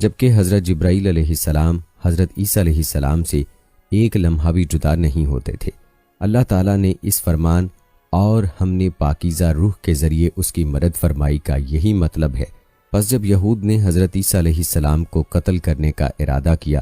جبکہ حضرت جبرائیل علیہ السلام حضرت عیسیٰ علیہ السلام سے ایک لمحہ بھی جدا نہیں ہوتے تھے۔ اللہ تعالیٰ نے اس فرمان اور ہم نے پاکیزہ روح کے ذریعے اس کی مدد فرمائی کا یہی مطلب ہے۔ پس جب یہود نے حضرت عیسیٰ علیہ السلام کو قتل کرنے کا ارادہ کیا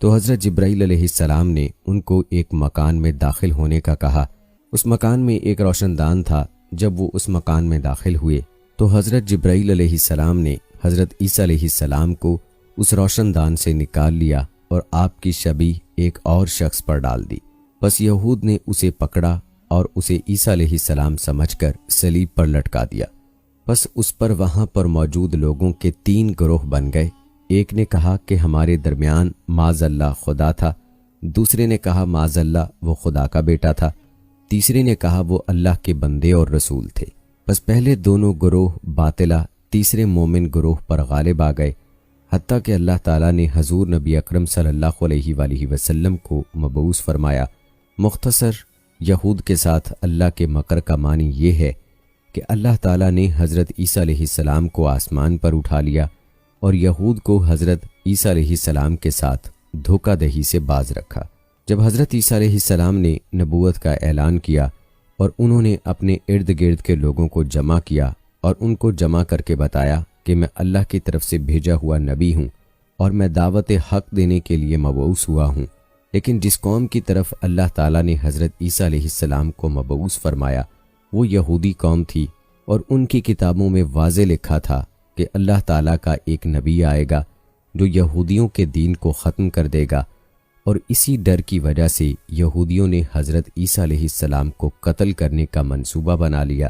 تو حضرت جبرائیل علیہ السلام نے ان کو ایک مکان میں داخل ہونے کا کہا۔ اس مکان میں ایک روشن دان تھا۔ جب وہ اس مکان میں داخل ہوئے تو حضرت جبرائیل علیہ السلام نے حضرت عیسیٰ علیہ السلام کو اس روشن دان سے نکال لیا اور آپ کی شبیہ ایک اور شخص پر ڈال دی۔ پس یہود نے اسے پکڑا اور اسے عیسیٰ علیہ السلام سمجھ کر صلیب پر لٹکا دیا۔ پس اس پر وہاں پر موجود لوگوں کے 3 گروہ بن گئے۔ ایک نے کہا کہ ہمارے درمیان معاذ اللہ خدا تھا، دوسرے نے کہا معاذ اللہ وہ خدا کا بیٹا تھا، تیسرے نے کہا وہ اللہ کے بندے اور رسول تھے۔ پس پہلے دونوں گروہ باطلہ تیسرے مومن گروہ پر غالب آ گئے، حتیٰ کہ اللہ تعالیٰ نے حضور نبی اکرم صلی اللہ علیہ وآلہ وسلم کو مبعوث فرمایا۔ مختصر یہود کے ساتھ اللہ کے مکر کا معنی یہ ہے کہ اللہ تعالیٰ نے حضرت عیسیٰ علیہ السلام کو آسمان پر اٹھا لیا اور یہود کو حضرت عیسیٰ علیہ السلام کے ساتھ دھوکہ دہی سے باز رکھا۔ جب حضرت عیسیٰ علیہ السلام نے نبوت کا اعلان کیا اور انہوں نے اپنے ارد گرد کے لوگوں کو جمع کیا اور ان کو جمع کر کے بتایا کہ میں اللہ کی طرف سے بھیجا ہوا نبی ہوں اور میں دعوت حق دینے کے لیے مبعوث ہوا ہوں، لیکن جس قوم کی طرف اللہ تعالیٰ نے حضرت عیسیٰ علیہ السلام کو مبعوث فرمایا وہ یہودی قوم تھی، اور ان کی کتابوں میں واضح لکھا تھا کہ اللہ تعالیٰ کا ایک نبی آئے گا جو یہودیوں کے دین کو ختم کر دے گا، اور اسی ڈر کی وجہ سے یہودیوں نے حضرت عیسیٰ علیہ السلام کو قتل کرنے کا منصوبہ بنا لیا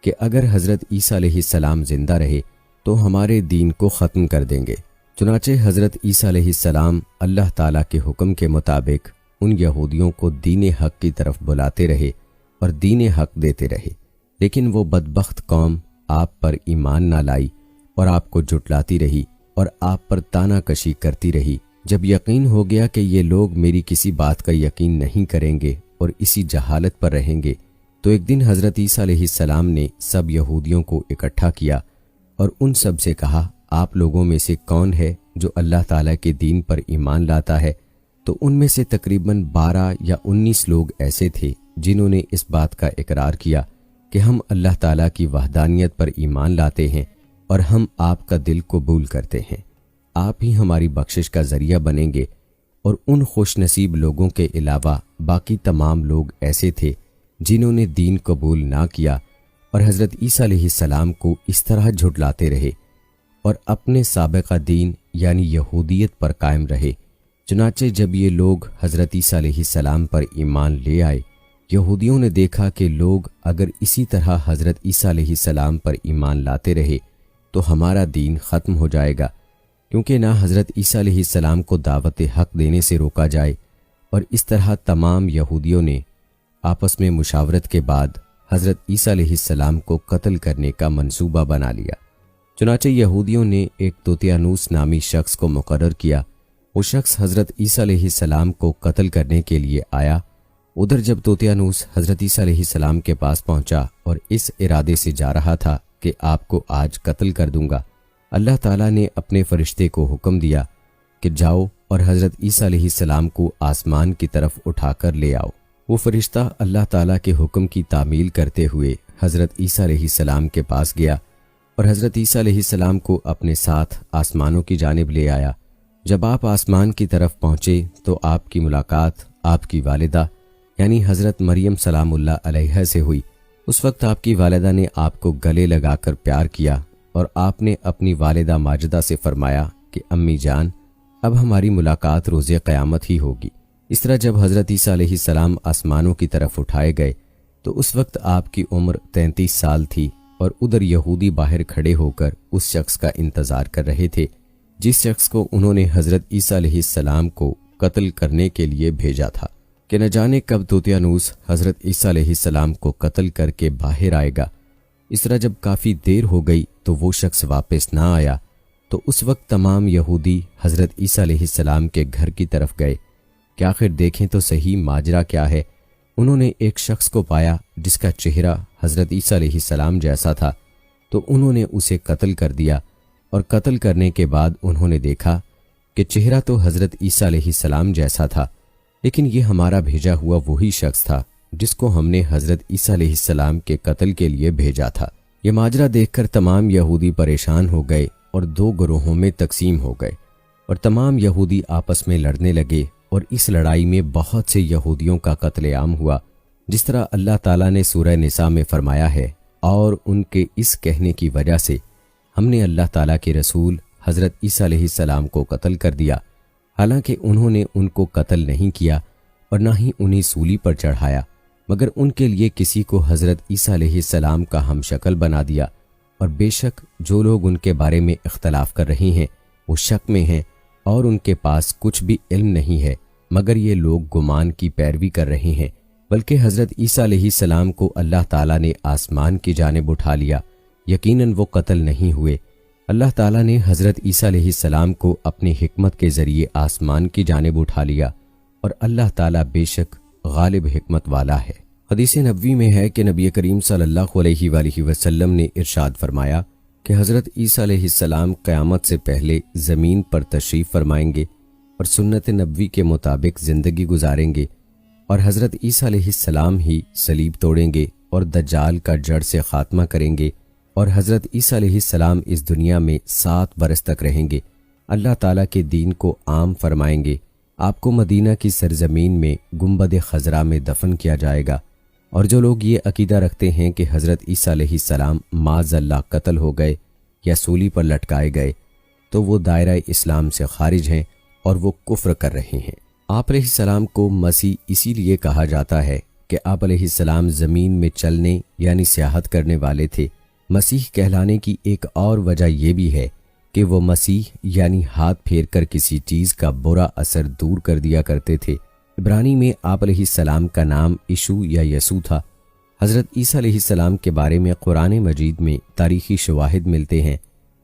کہ اگر حضرت عیسیٰ علیہ السلام زندہ رہے تو ہمارے دین کو ختم کر دیں گے۔ چنانچہ حضرت عیسیٰ علیہ السلام اللہ تعالیٰ کے حکم کے مطابق ان یہودیوں کو دین حق کی طرف بلاتے رہے اور دین حق دیتے رہے، لیکن وہ بدبخت قوم آپ پر ایمان نہ لائی اور آپ کو جھٹلاتی رہی اور آپ پر طعنہ کشی کرتی رہی۔ جب یقین ہو گیا کہ یہ لوگ میری کسی بات کا یقین نہیں کریں گے اور اسی جہالت پر رہیں گے، تو ایک دن حضرت عیسیٰ علیہ السلام نے سب یہودیوں کو اکٹھا کیا اور ان سب سے کہا، آپ لوگوں میں سے کون ہے جو اللہ تعالیٰ کے دین پر ایمان لاتا ہے؟ تو ان میں سے تقریباً 12 یا 19 لوگ ایسے تھے جنہوں نے اس بات کا اقرار کیا کہ ہم اللہ تعالیٰ کی وحدانیت پر ایمان لاتے ہیں اور ہم آپ کا دل قبول کرتے ہیں، آپ ہی ہماری بخشش کا ذریعہ بنیں گے۔ اور ان خوش نصیب لوگوں کے علاوہ باقی تمام لوگ ایسے تھے جنہوں نے دین قبول نہ کیا اور حضرت عیسیٰ علیہ السلام کو اس طرح جھٹلاتے رہے اور اپنے سابقہ دین یعنی یہودیت پر قائم رہے۔ چنانچہ جب یہ لوگ حضرت عیسیٰ علیہ السلام پر ایمان لے آئے، یہودیوں نے دیکھا کہ لوگ اگر اسی طرح حضرت عیسیٰ علیہ السلام پر ایمان لاتے رہے تو ہمارا دین ختم ہو جائے گا، کیونکہ نہ حضرت عیسیٰ علیہ السلام کو دعوت حق دینے سے روکا جائے۔ اور اس طرح تمام یہودیوں نے آپس میں مشاورت کے بعد حضرت عیسیٰ علیہ السلام کو قتل کرنے کا منصوبہ بنا لیا۔ چنانچہ یہودیوں نے ایک دوتیانوس نامی شخص کو مقرر کیا۔ وہ شخص حضرت عیسیٰ علیہ السلام کو قتل کرنے کے لیے آیا۔ ادھر جب دوتیانوس حضرت عیسیٰ علیہ السلام کے پاس پہنچا اور اس ارادے سے جا رہا تھا کہ آپ کو آج قتل کر دوں گا، اللہ تعالیٰ نے اپنے فرشتے کو حکم دیا کہ جاؤ اور حضرت عیسیٰ علیہ السلام کو آسمان کی طرف اٹھا کر لے آؤ۔ وہ فرشتہ اللہ تعالیٰ کے حکم کی تعمیل کرتے ہوئے حضرت عیسیٰ علیہ السلام کے پاس گیا اور حضرت عیسیٰ علیہ السلام کو اپنے ساتھ آسمانوں کی جانب لے آیا۔ جب آپ آسمان کی طرف پہنچے تو آپ کی ملاقات آپ کی والدہ یعنی حضرت مریم سلام اللہ علیہا سے ہوئی۔ اس وقت آپ کی والدہ نے آپ کو گلے لگا کر پیار کیا اور آپ نے اپنی والدہ ماجدہ سے فرمایا کہ امی جان، اب ہماری ملاقات روز قیامت ہی ہوگی۔ اس طرح جب حضرت عیسیٰ علیہ السلام آسمانوں کی طرف اٹھائے گئے تو اس وقت آپ کی عمر 33 سال تھی اور ادھر یہودی باہر کھڑے ہو کر اس شخص کا انتظار کر رہے تھے جس شخص کو انہوں نے حضرت عیسیٰ علیہ السلام کو قتل کرنے کے لیے بھیجا تھا کہ نہ جانے کب دوتیانوس حضرت عیسیٰ علیہ السلام کو قتل کر کے باہر آئے گا۔ اس طرح جب کافی دیر ہو گئی تو وہ شخص واپس نہ آیا تو اس وقت تمام یہودی حضرت عیسیٰ علیہ السلام کے گھر کی طرف گئے کہ آخر دیکھیں تو صحیح ماجرا کیا ہے۔ انہوں نے ایک شخص کو پایا جس کا چہرہ حضرت عیسیٰ علیہ السلام جیسا تھا، تو انہوں نے اسے قتل کر دیا اور قتل کرنے کے بعد انہوں نے دیکھا کہ چہرہ تو حضرت عیسیٰ علیہ السلام جیسا تھا، لیکن یہ ہمارا بھیجا ہوا وہی شخص تھا جس کو ہم نے حضرت عیسیٰ علیہ السلام کے قتل کے لیے بھیجا تھا۔ یہ ماجرا دیکھ کر تمام یہودی پریشان ہو گئے اور دو گروہوں میں تقسیم ہو گئے، اور تمام یہودی آپس میں لڑنے لگے، اور اس لڑائی میں بہت سے یہودیوں کا قتل عام ہوا، جس طرح اللہ تعالیٰ نے سورہ نساء میں فرمایا ہے، اور ان کے اس کہنے کی وجہ سے ہم نے اللہ تعالیٰ کے رسول حضرت عیسیٰ علیہ السلام کو قتل کر دیا، حالانکہ انہوں نے ان کو قتل نہیں کیا اور نہ ہی انہیں سولی پر چڑھایا، مگر ان کے لیے کسی کو حضرت عیسیٰ علیہ السلام کا ہم شکل بنا دیا۔ اور بے شک جو لوگ ان کے بارے میں اختلاف کر رہے ہیں وہ شک میں ہیں، اور ان کے پاس کچھ بھی علم نہیں ہے، مگر یہ لوگ گمان کی پیروی کر رہے ہیں، بلکہ حضرت عیسیٰ علیہ السلام کو اللہ تعالیٰ نے آسمان کی جانب اٹھا لیا، یقیناً وہ قتل نہیں ہوئے۔ اللہ تعالیٰ نے حضرت عیسیٰ علیہ السلام کو اپنی حکمت کے ذریعے آسمان کی جانب اٹھا لیا، اور اللہ تعالیٰ بے شک غالب حکمت والا ہے۔ حدیث نبوی میں ہے کہ نبی کریم صلی اللہ علیہ وآلہ وسلم نے ارشاد فرمایا کہ حضرت عیسیٰ علیہ السلام قیامت سے پہلے زمین پر تشریف فرمائیں گے اور سنت نبوی کے مطابق زندگی گزاریں گے، اور حضرت عیسیٰ علیہ السلام ہی صلیب توڑیں گے اور دجال کا جڑ سے خاتمہ کریں گے، اور حضرت عیسیٰ علیہ السلام اس دنیا میں 7 برس تک رہیں گے، اللہ تعالیٰ کے دین کو عام فرمائیں گے، آپ کو مدینہ کی سرزمین میں گنبد خضرا میں دفن کیا جائے گا۔ اور جو لوگ یہ عقیدہ رکھتے ہیں کہ حضرت عیسیٰ علیہ السلام معاذ اللہ قتل ہو گئے یا سولی پر لٹکائے گئے تو وہ دائرہ اسلام سے خارج ہیں اور وہ کفر کر رہے ہیں۔ آپ علیہ السلام کو مسیح اسی لیے کہا جاتا ہے کہ آپ علیہ السلام زمین میں چلنے یعنی سیاحت کرنے والے تھے۔ مسیح کہلانے کی ایک اور وجہ یہ بھی ہے کہ وہ مسیح یعنی ہاتھ پھیر کر کسی چیز کا برا اثر دور کر دیا کرتے تھے۔ عبرانی میں آپ علیہ السلام کا نام یشو یا یسوع تھا۔ حضرت عیسیٰ علیہ السلام کے بارے میں قرآن مجید میں تاریخی شواہد ملتے ہیں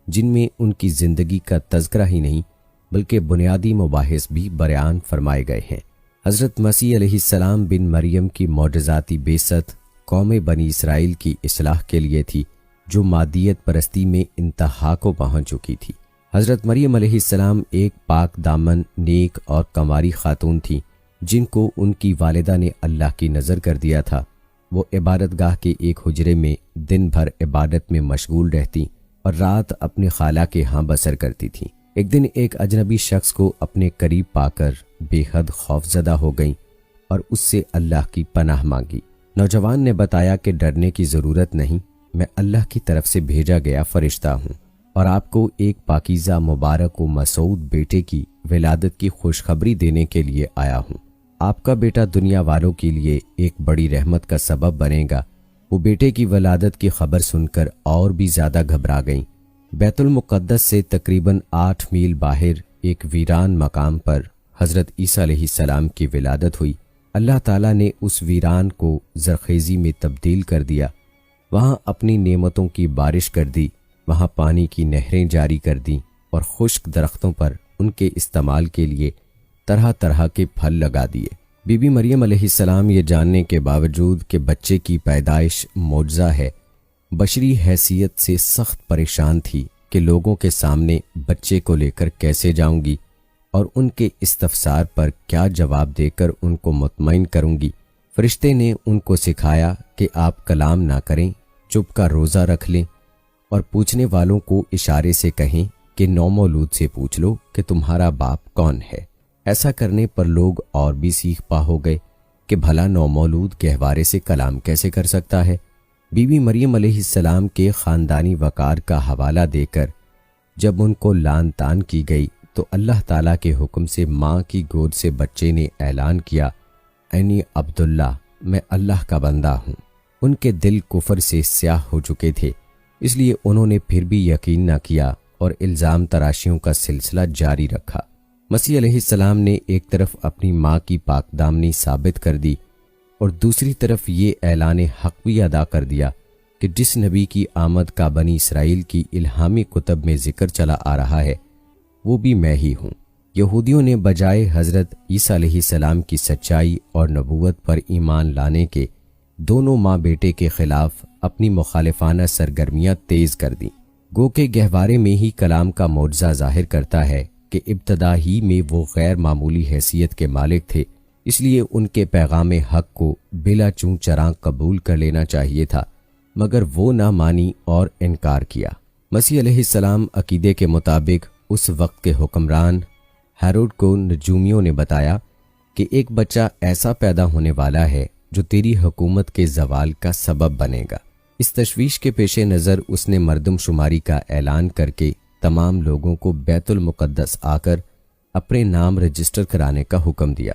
جن میں ان کی زندگی کا تذکرہ ہی نہیں بلکہ بنیادی مباحث بھی بیان فرمائے گئے ہیں۔ حضرت مسیح علیہ السلام بن مریم کی معجزاتی بعثت قوم بنی اسرائیل کی اصلاح کے لیے تھی جو مادیت پرستی میں انتہا کو پہنچ چکی تھی۔ حضرت مریم علیہ السلام ایک پاک دامن نیک اور کنواری خاتون تھیں جن کو ان کی والدہ نے اللہ کی نظر کر دیا تھا۔ وہ عبادت گاہ کے ایک حجرے میں دن بھر عبادت میں مشغول رہتی اور رات اپنے خالہ کے ہاں بسر کرتی تھیں۔ ایک دن ایک اجنبی شخص کو اپنے قریب پا کر بے حد خوفزدہ ہو گئیں اور اس سے اللہ کی پناہ مانگی۔ نوجوان نے بتایا کہ ڈرنے کی ضرورت نہیں، میں اللہ کی طرف سے بھیجا گیا فرشتہ ہوں اور آپ کو ایک پاکیزہ مبارک و مسعود بیٹے کی ولادت کی خوشخبری دینے کے لیے آیا ہوں۔ آپ کا بیٹا دنیا والوں کے لیے ایک بڑی رحمت کا سبب بنے گا۔ وہ بیٹے کی ولادت کی خبر سن کر اور بھی زیادہ گھبرا گئیں۔ بیت المقدس سے تقریباً 8 میل باہر ایک ویران مقام پر حضرت عیسیٰ علیہ السلام کی ولادت ہوئی۔ اللہ تعالیٰ نے اس ویران کو زرخیزی میں تبدیل کر دیا، وہاں اپنی نعمتوں کی بارش کر دی، وہاں پانی کی نہریں جاری کر دیں اور خشک درختوں پر ان کے استعمال کے لیے طرح طرح کے پھل لگا دیے۔ بی بی مریم علیہ السلام یہ جاننے کے باوجود کہ بچے کی پیدائش معجزہ ہے، بشری حیثیت سے سخت پریشان تھی کہ لوگوں کے سامنے بچے کو لے کر کیسے جاؤں گی اور ان کے استفسار پر کیا جواب دے کر ان کو مطمئن کروں گی۔ فرشتے نے ان کو سکھایا کہ آپ کلام نہ کریں، چپ کا روزہ رکھ لیں اور پوچھنے والوں کو اشارے سے کہیں کہ نومولود سے پوچھ لو کہ تمہارا باپ کون ہے۔ ایسا کرنے پر لوگ اور بھی سیخ پا ہو گئے کہ بھلا نومولود گہوارے سے کلام کیسے کر سکتا ہے۔ بی بی مریم علیہ السلام کے خاندانی وقار کا حوالہ دے کر جب ان کو لان تان کی گئی تو اللہ تعالیٰ کے حکم سے ماں کی گود سے بچے نے اعلان کیا، انی عبداللہ، میں اللہ کا بندہ ہوں۔ ان کے دل کفر سے سیاہ ہو چکے تھے، اس لیے انہوں نے پھر بھی یقین نہ کیا اور الزام تراشیوں کا سلسلہ جاری رکھا۔ مسیح علیہ السلام نے ایک طرف اپنی ماں کی پاک دامنی ثابت کر دی اور دوسری طرف یہ اعلان حق بھی ادا کر دیا کہ جس نبی کی آمد کا بنی اسرائیل کی الہامی کتب میں ذکر چلا آ رہا ہے وہ بھی میں ہی ہوں۔ یہودیوں نے بجائے حضرت عیسیٰ علیہ السلام کی سچائی اور نبوت پر ایمان لانے کے دونوں ماں بیٹے کے خلاف اپنی مخالفانہ سرگرمیاں تیز کر دیں۔ گو کہ گہوارے میں ہی کلام کا معجزہ ظاہر کرتا ہے کہ ابتدا ہی میں وہ غیر معمولی حیثیت کے مالک تھے، اس لیے ان کے پیغام حق کو بلا چون چراغ قبول کر لینا چاہیے تھا، مگر وہ نہ مانی اور انکار کیا۔ مسیح علیہ السلام عقیدے کے مطابق اس وقت کے حکمران ہیروڈ کو نجومیوں نے بتایا کہ ایک بچہ ایسا پیدا ہونے والا ہے جو تیری حکومت کے زوال کا سبب بنے گا۔ اس تشویش کے پیش نظر اس نے مردم شماری کا اعلان کر کے تمام لوگوں کو بیت المقدس آ کر اپنے نام رجسٹر کرانے کا حکم دیا۔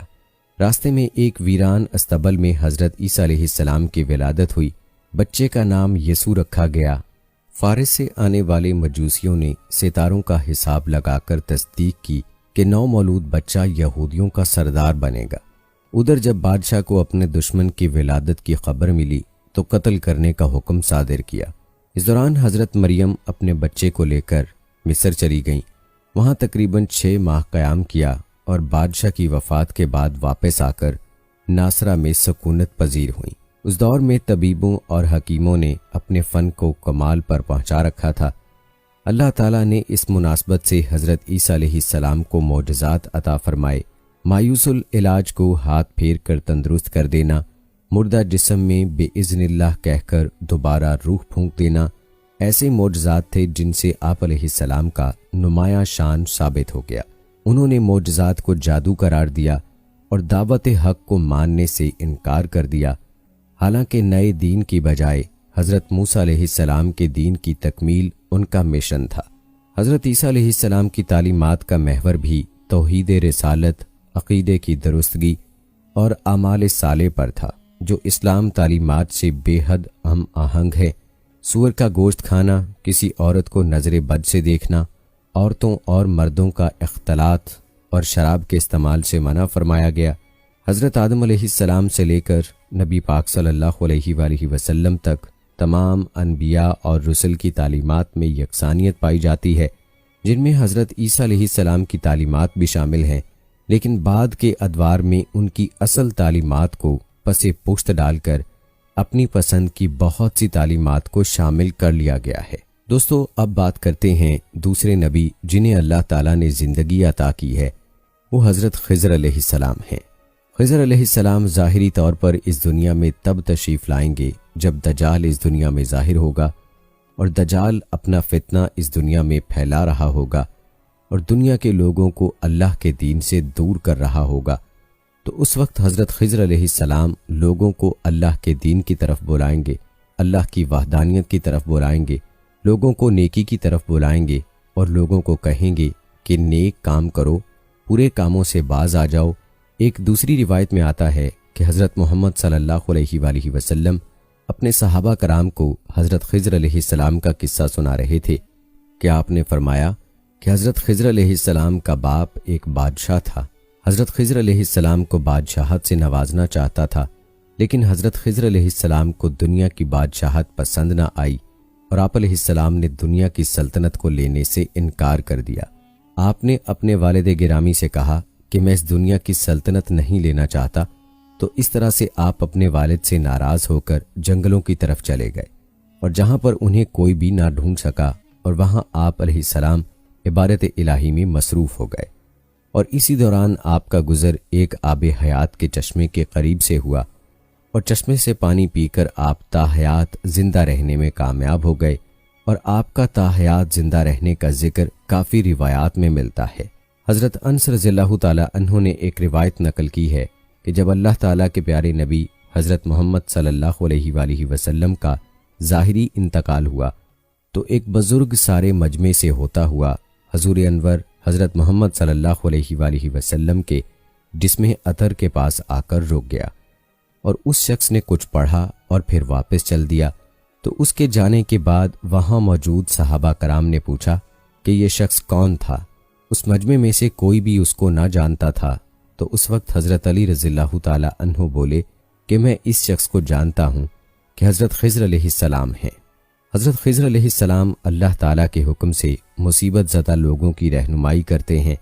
راستے میں ایک ویران استبل میں حضرت عیسیٰ علیہ السلام کی ولادت ہوئی۔ بچے کا نام یسوع رکھا گیا۔ فارس سے آنے والے مجوسیوں نے ستاروں کا حساب لگا کر تصدیق کی کہ نو مولود بچہ یہودیوں کا سردار بنے گا۔ ادھر جب بادشاہ کو اپنے دشمن کی ولادت کی خبر ملی تو قتل کرنے کا حکم صادر کیا۔ اس دوران حضرت مریم اپنے بچے کو لے کر مصر چلی گئیں۔ وہاں تقریباً 6 ماہ قیام کیا اور بادشاہ کی وفات کے بعد واپس آ کر ناصرہ میں سکونت پذیر ہوئیں۔ اس دور میں طبیبوں اور حکیموں نے اپنے فن کو کمال پر پہنچا رکھا تھا۔ اللہ تعالیٰ نے اس مناسبت سے حضرت عیسیٰ علیہ السلام کو معجزات عطا فرمائے۔ مایوس العلاج کو ہاتھ پھیر کر تندرست کر دینا، مردہ جسم میں بے اذن اللہ کہہ کر دوبارہ روح پھونک دینا، ایسے معجزات تھے جن سے آپ علیہ السلام کا نمایاں شان ثابت ہو گیا۔ انہوں نے معجزات کو جادو قرار دیا اور دعوت حق کو ماننے سے انکار کر دیا، حالانکہ نئے دین کی بجائے حضرت موسیٰ علیہ السلام کے دین کی تکمیل ان کا مشن تھا۔ حضرت عیسیٰ علیہ السلام کی تعلیمات کا محور بھی توحید رسالت، عقیدے کی درستگی اور اعمال صالح پر تھا، جو اسلام تعلیمات سے بے حد ہم آہنگ ہے۔ سور کا گوشت کھانا، کسی عورت کو نظر بد سے دیکھنا، عورتوں اور مردوں کا اختلاط اور شراب کے استعمال سے منع فرمایا گیا۔ حضرت آدم علیہ السلام سے لے کر نبی پاک صلی اللہ علیہ وآلہ وسلم تک تمام انبیاء اور رسل کی تعلیمات میں یکسانیت پائی جاتی ہے، جن میں حضرت عیسیٰ علیہ السلام کی تعلیمات بھی شامل ہیں، لیکن بعد کے ادوار میں ان کی اصل تعلیمات کو پس پشت ڈال کر اپنی پسند کی بہت سی تعلیمات کو شامل کر لیا گیا ہے۔ دوستو، اب بات کرتے ہیں دوسرے نبی جنہیں اللہ تعالیٰ نے زندگی عطا کی ہے۔ وہ حضرت خضر علیہ السلام ہیں۔ خضر علیہ السلام ظاہری طور پر اس دنیا میں تب تشریف لائیں گے جب دجال اس دنیا میں ظاہر ہوگا، اور دجال اپنا فتنہ اس دنیا میں پھیلا رہا ہوگا اور دنیا کے لوگوں کو اللہ کے دین سے دور کر رہا ہوگا۔ تو اس وقت حضرت خضر علیہ السلام لوگوں کو اللہ کے دین کی طرف بلائیں گے، اللہ کی وحدانیت کی طرف بلائیں گے، لوگوں کو نیکی کی طرف بلائیں گے اور لوگوں کو کہیں گے کہ نیک کام کرو، برے کاموں سے باز آ جاؤ۔ ایک دوسری روایت میں آتا ہے کہ حضرت محمد صلی اللہ علیہ وآلہ وسلم اپنے صحابہ کرام کو حضرت خضر علیہ السلام کا قصہ سنا رہے تھے کہ آپ نے فرمایا کہ حضرت خضر علیہ السلام کا باپ ایک بادشاہ تھا۔ حضرت خضر علیہ السلام کو بادشاہت سے نوازنا چاہتا تھا، لیکن حضرت خضر علیہ السلام کو دنیا کی بادشاہت پسند نہ آئی اور آپ علیہ السلام نے دنیا کی سلطنت کو لینے سے انکار کر دیا۔ آپ نے اپنے والد گرامی سے کہا کہ میں اس دنیا کی سلطنت نہیں لینا چاہتا، تو اس طرح سے آپ اپنے والد سے ناراض ہو کر جنگلوں کی طرف چلے گئے، اور جہاں پر انہیں کوئی بھی نہ ڈھونڈ سکا، اور وہاں آپ علیہ السلام عبادت الہی میں مصروف ہو گئے۔ اور اسی دوران آپ کا گزر ایک آب حیات کے چشمے کے قریب سے ہوا، اور چشمے سے پانی پی کر آپ تاحیات زندہ رہنے میں کامیاب ہو گئے، اور آپ کا تاحیات زندہ رہنے کا ذکر کافی روایات میں ملتا ہے۔ حضرت انس رضی اللہ تعالیٰ عنہ نے ایک روایت نقل کی ہے کہ جب اللہ تعالیٰ کے پیارے نبی حضرت محمد صلی اللہ علیہ وآلہ وسلم کا ظاہری انتقال ہوا تو ایک بزرگ سارے مجمع سے ہوتا ہوا حضور انور حضرت محمد صلی اللہ علیہ وآلہ وسلم کے جسم عطر کے پاس آ کر رک گیا، اور اس شخص نے کچھ پڑھا اور پھر واپس چل دیا۔ تو اس کے جانے کے بعد وہاں موجود صحابہ کرام نے پوچھا کہ یہ شخص کون تھا۔ اس مجمع میں سے کوئی بھی اس کو نہ جانتا تھا، تو اس وقت حضرت علی رضی اللہ تعالی عنہ بولے کہ میں اس شخص کو جانتا ہوں کہ حضرت خضر علیہ السلام ہیں۔ حضرت خضر علیہ السلام اللہ تعالیٰ کے حکم سے مصیبت زدہ لوگوں کی رہنمائی کرتے ہیں،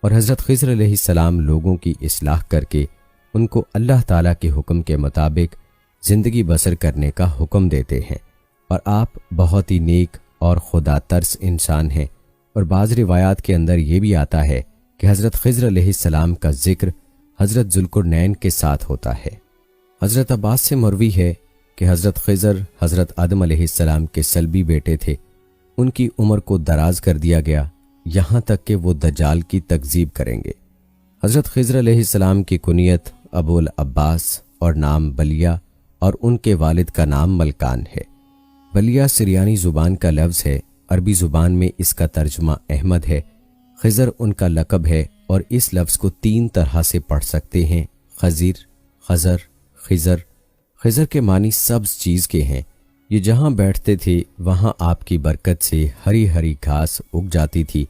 اور حضرت خضر علیہ السلام لوگوں کی اصلاح کر کے ان کو اللہ تعالیٰ کے حکم کے مطابق زندگی بسر کرنے کا حکم دیتے ہیں، اور آپ بہت ہی نیک اور خدا ترس انسان ہیں، اور بعض روایات کے اندر یہ بھی آتا ہے کہ حضرت خضر علیہ السلام کا ذکر حضرت ذوالقرنین کے ساتھ ہوتا ہے۔ حضرت عباس سے مروی ہے کہ حضرت خضر حضرت آدم علیہ السلام کے سلبی بیٹے تھے، ان کی عمر کو دراز کر دیا گیا یہاں تک کہ وہ دجال کی تکذیب کریں گے۔ حضرت خضر علیہ السلام کی کنیت ابو العباس اور نام بلیہ اور ان کے والد کا نام ملکان ہے۔ بلیہ سریانی زبان کا لفظ ہے، عربی زبان میں اس کا ترجمہ احمد ہے۔ خضر ان کا لقب ہے اور اس لفظ کو 3 طرح سے پڑھ سکتے ہیں، خضر، خضر، خضر۔ خضر کے معنی سبز چیز کے ہیں۔ یہ جہاں بیٹھتے تھے وہاں آپ کی برکت سے ہری ہری گھاس اگ جاتی تھی،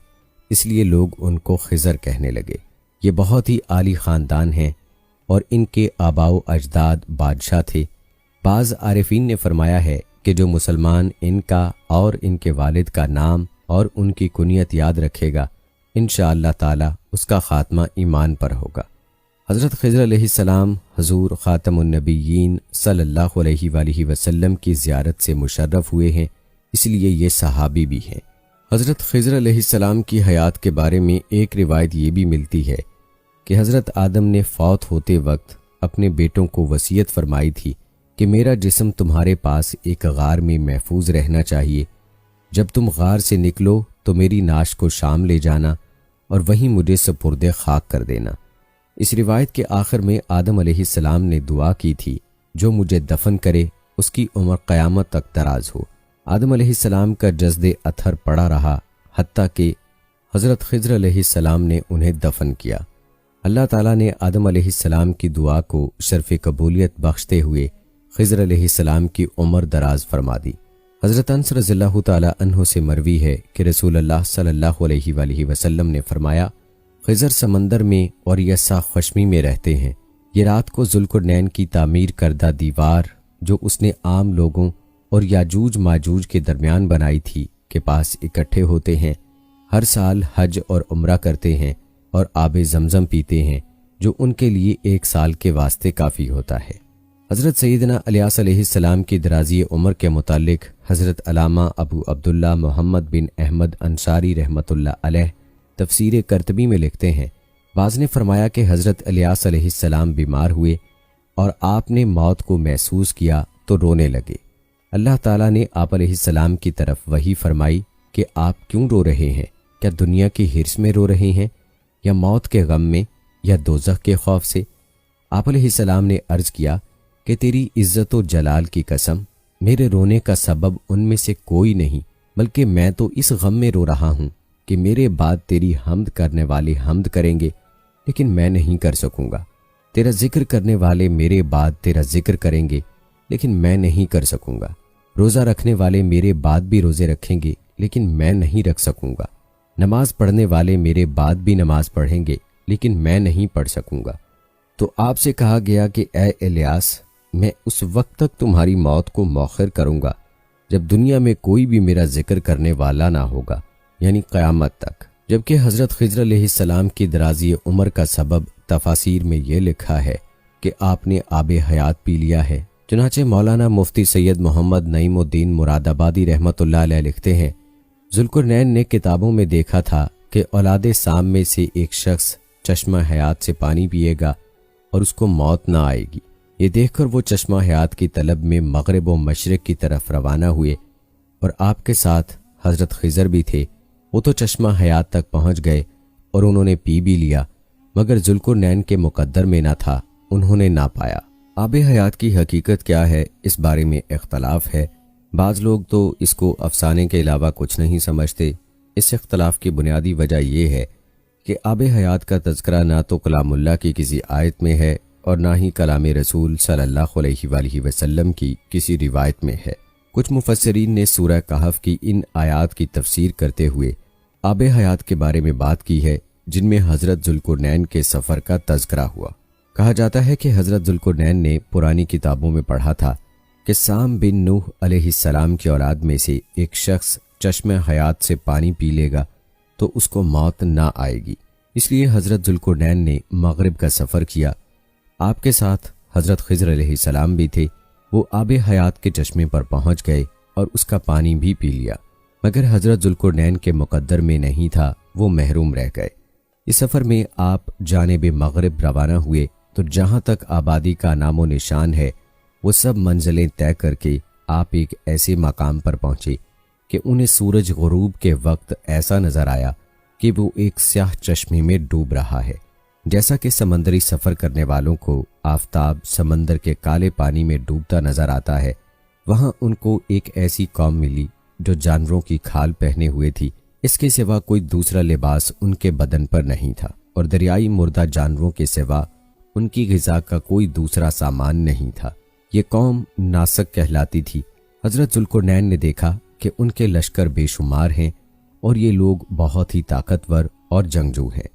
اس لیے لوگ ان کو خضر کہنے لگے۔ یہ بہت ہی عالی خاندان ہیں اور ان کے آباء و اجداد بادشاہ تھے۔ بعض عارفین نے فرمایا ہے کہ جو مسلمان ان کا اور ان کے والد کا نام اور ان کی کنیت یاد رکھے گا، انشاءاللہ تعالی اس کا خاتمہ ایمان پر ہوگا۔ حضرت خضر علیہ السلام حضور خاتم النبیین صلی اللہ علیہ وآلہ وسلم کی زیارت سے مشرف ہوئے ہیں، اس لیے یہ صحابی بھی ہیں۔ حضرت خضر علیہ السلام کی حیات کے بارے میں ایک روایت یہ بھی ملتی ہے کہ حضرت آدم نے فوت ہوتے وقت اپنے بیٹوں کو وصیت فرمائی تھی کہ میرا جسم تمہارے پاس ایک غار میں محفوظ رہنا چاہیے، جب تم غار سے نکلو تو میری نعش کو شام لے جانا اور وہیں مجھے سپرد خاک کر دینا۔ اس روایت کے آخر میں آدم علیہ السلام نے دعا کی تھی، جو مجھے دفن کرے اس کی عمر قیامت تک دراز ہو۔ آدم علیہ السلام کا جسد اطہر پڑا رہا حتیٰ کہ حضرت خضر علیہ السلام نے انہیں دفن کیا۔ اللہ تعالیٰ نے آدم علیہ السلام کی دعا کو شرف قبولیت بخشتے ہوئے خضر علیہ السلام کی عمر دراز فرما دی۔ حضرت انس رضی اللہ تعالیٰ عنہ سے مروی ہے کہ رسول اللہ صلی اللہ علیہ وآلہ وسلم نے فرمایا، خضر سمندر میں اور یسا خشمی میں رہتے ہیں۔ یہ رات کو ذوالقرنین کی تعمیر کردہ دیوار جو اس نے عام لوگوں اور یاجوج ماجوج کے درمیان بنائی تھی کے پاس اکٹھے ہوتے ہیں، ہر سال حج اور عمرہ کرتے ہیں اور آب زمزم پیتے ہیں جو ان کے لیے 1 سال کے واسطے کافی ہوتا ہے۔ حضرت سیدنا الیاس علیہ السلام کی درازی عمر کے متعلق حضرت علامہ ابو عبداللہ محمد بن احمد انصاری رحمۃ اللہ علیہ تفسیر قرطبی میں لکھتے ہیں، بعض نے فرمایا کہ حضرت الیاس علیہ السلام بیمار ہوئے اور آپ نے موت کو محسوس کیا تو رونے لگے۔ اللہ تعالیٰ نے آپ علیہ السلام کی طرف وحی فرمائی کہ آپ کیوں رو رہے ہیں؟ کیا دنیا کی حرص میں رو رہے ہیں یا موت کے غم میں یا دوزخ کے خوف سے؟ آپ علیہ السلام نے عرض کیا کہ تیری عزت و جلال کی قسم، میرے رونے کا سبب ان میں سے کوئی نہیں، بلکہ میں تو اس غم میں رو رہا ہوں کہ میرے بعد تیری حمد کرنے والے حمد کریں گے لیکن میں نہیں کر سکوں گا، تیرا ذکر کرنے والے میرے بعد تیرا ذکر کریں گے لیکن میں نہیں کر سکوں گا، روزہ رکھنے والے میرے بعد بھی روزے رکھیں گے لیکن میں نہیں رکھ سکوں گا، نماز پڑھنے والے میرے بعد بھی نماز پڑھیں گے لیکن میں نہیں پڑھ سکوں گا۔ تو آپ سے کہا گیا کہ اے الیاس، میں اس وقت تک تمہاری موت کو مؤخر کروں گا جب دنیا میں کوئی بھی میرا ذکر کرنے والا نہ ہوگا، یعنی قیامت تک۔ جبکہ حضرت خضر علیہ السلام کی درازی عمر کا سبب تفاسیر میں یہ لکھا ہے کہ آپ نے آب حیات پی لیا ہے۔ چنانچہ مولانا مفتی سید محمد نعیم الدین مراد آبادی رحمۃ اللہ علیہ لکھتے ہیں، ذوالقرنین نے کتابوں میں دیکھا تھا کہ اولاد سام میں سے ایک شخص چشمہ حیات سے پانی پیے گا اور اس کو موت نہ آئے گی۔ یہ دیکھ کر وہ چشمہ حیات کی طلب میں مغرب و مشرق کی طرف روانہ ہوئے اور آپ کے ساتھ حضرت خضر بھی تھے۔ وہ تو چشمہ حیات تک پہنچ گئے اور انہوں نے پی بھی لیا، مگر ذوالقرنین کے مقدر میں نہ تھا، انہوں نے نہ پایا۔ آب حیات کی حقیقت کیا ہے اس بارے میں اختلاف ہے۔ بعض لوگ تو اس کو افسانے کے علاوہ کچھ نہیں سمجھتے۔ اس اختلاف کی بنیادی وجہ یہ ہے کہ آب حیات کا تذکرہ نہ تو کلام اللہ کی کسی آیت میں ہے اور نہ ہی کلام رسول صلی اللہ علیہ وآلہ وسلم کی کسی روایت میں ہے۔ کچھ مفسرین نے سورہ کہف کی ان آیات کی تفسیر کرتے ہوئے آب حیات کے بارے میں بات کی ہے جن میں حضرت ذوالقرنین کے سفر کا تذکرہ ہوا۔ کہا جاتا ہے کہ حضرت ذوالقرنین نے پرانی کتابوں میں پڑھا تھا کہ سام بن نوح علیہ السلام کی اولاد میں سے ایک شخص چشمہ حیات سے پانی پی لے گا تو اس کو موت نہ آئے گی، اس لیے حضرت ذوالقرنین نے مغرب کا سفر کیا۔ آپ کے ساتھ حضرت خضر علیہ السلام بھی تھے۔ وہ آب حیات کے چشمے پر پہنچ گئے اور اس کا پانی بھی پی لیا، مگر حضرت ذوالقرنین کے مقدر میں نہیں تھا، وہ محروم رہ گئے۔ اس سفر میں آپ جانب مغرب روانہ ہوئے تو جہاں تک آبادی کا نام و نشان ہے وہ سب منزلیں طے کر کے آپ ایک ایسے مقام پر پہنچے کہ انہیں سورج غروب کے وقت ایسا نظر آیا کہ وہ ایک سیاہ چشمے میں ڈوب رہا ہے، جیسا کہ سمندری سفر کرنے والوں کو آفتاب سمندر کے کالے پانی میں ڈوبتا نظر آتا ہے۔ وہاں ان کو ایک ایسی قوم ملی جو جانوروں کی کھال پہنے ہوئے تھی، اس کے سوا کوئی دوسرا لباس ان کے بدن پر نہیں تھا، اور دریائی مردہ جانوروں کے سوا ان کی غذا کا کوئی دوسرا سامان نہیں تھا۔ یہ قوم ناسک کہلاتی تھی۔ حضرت ذوالقرنین نے دیکھا کہ ان کے لشکر بے شمار ہیں اور یہ لوگ بہت ہی طاقتور اور جنگجو ہیں،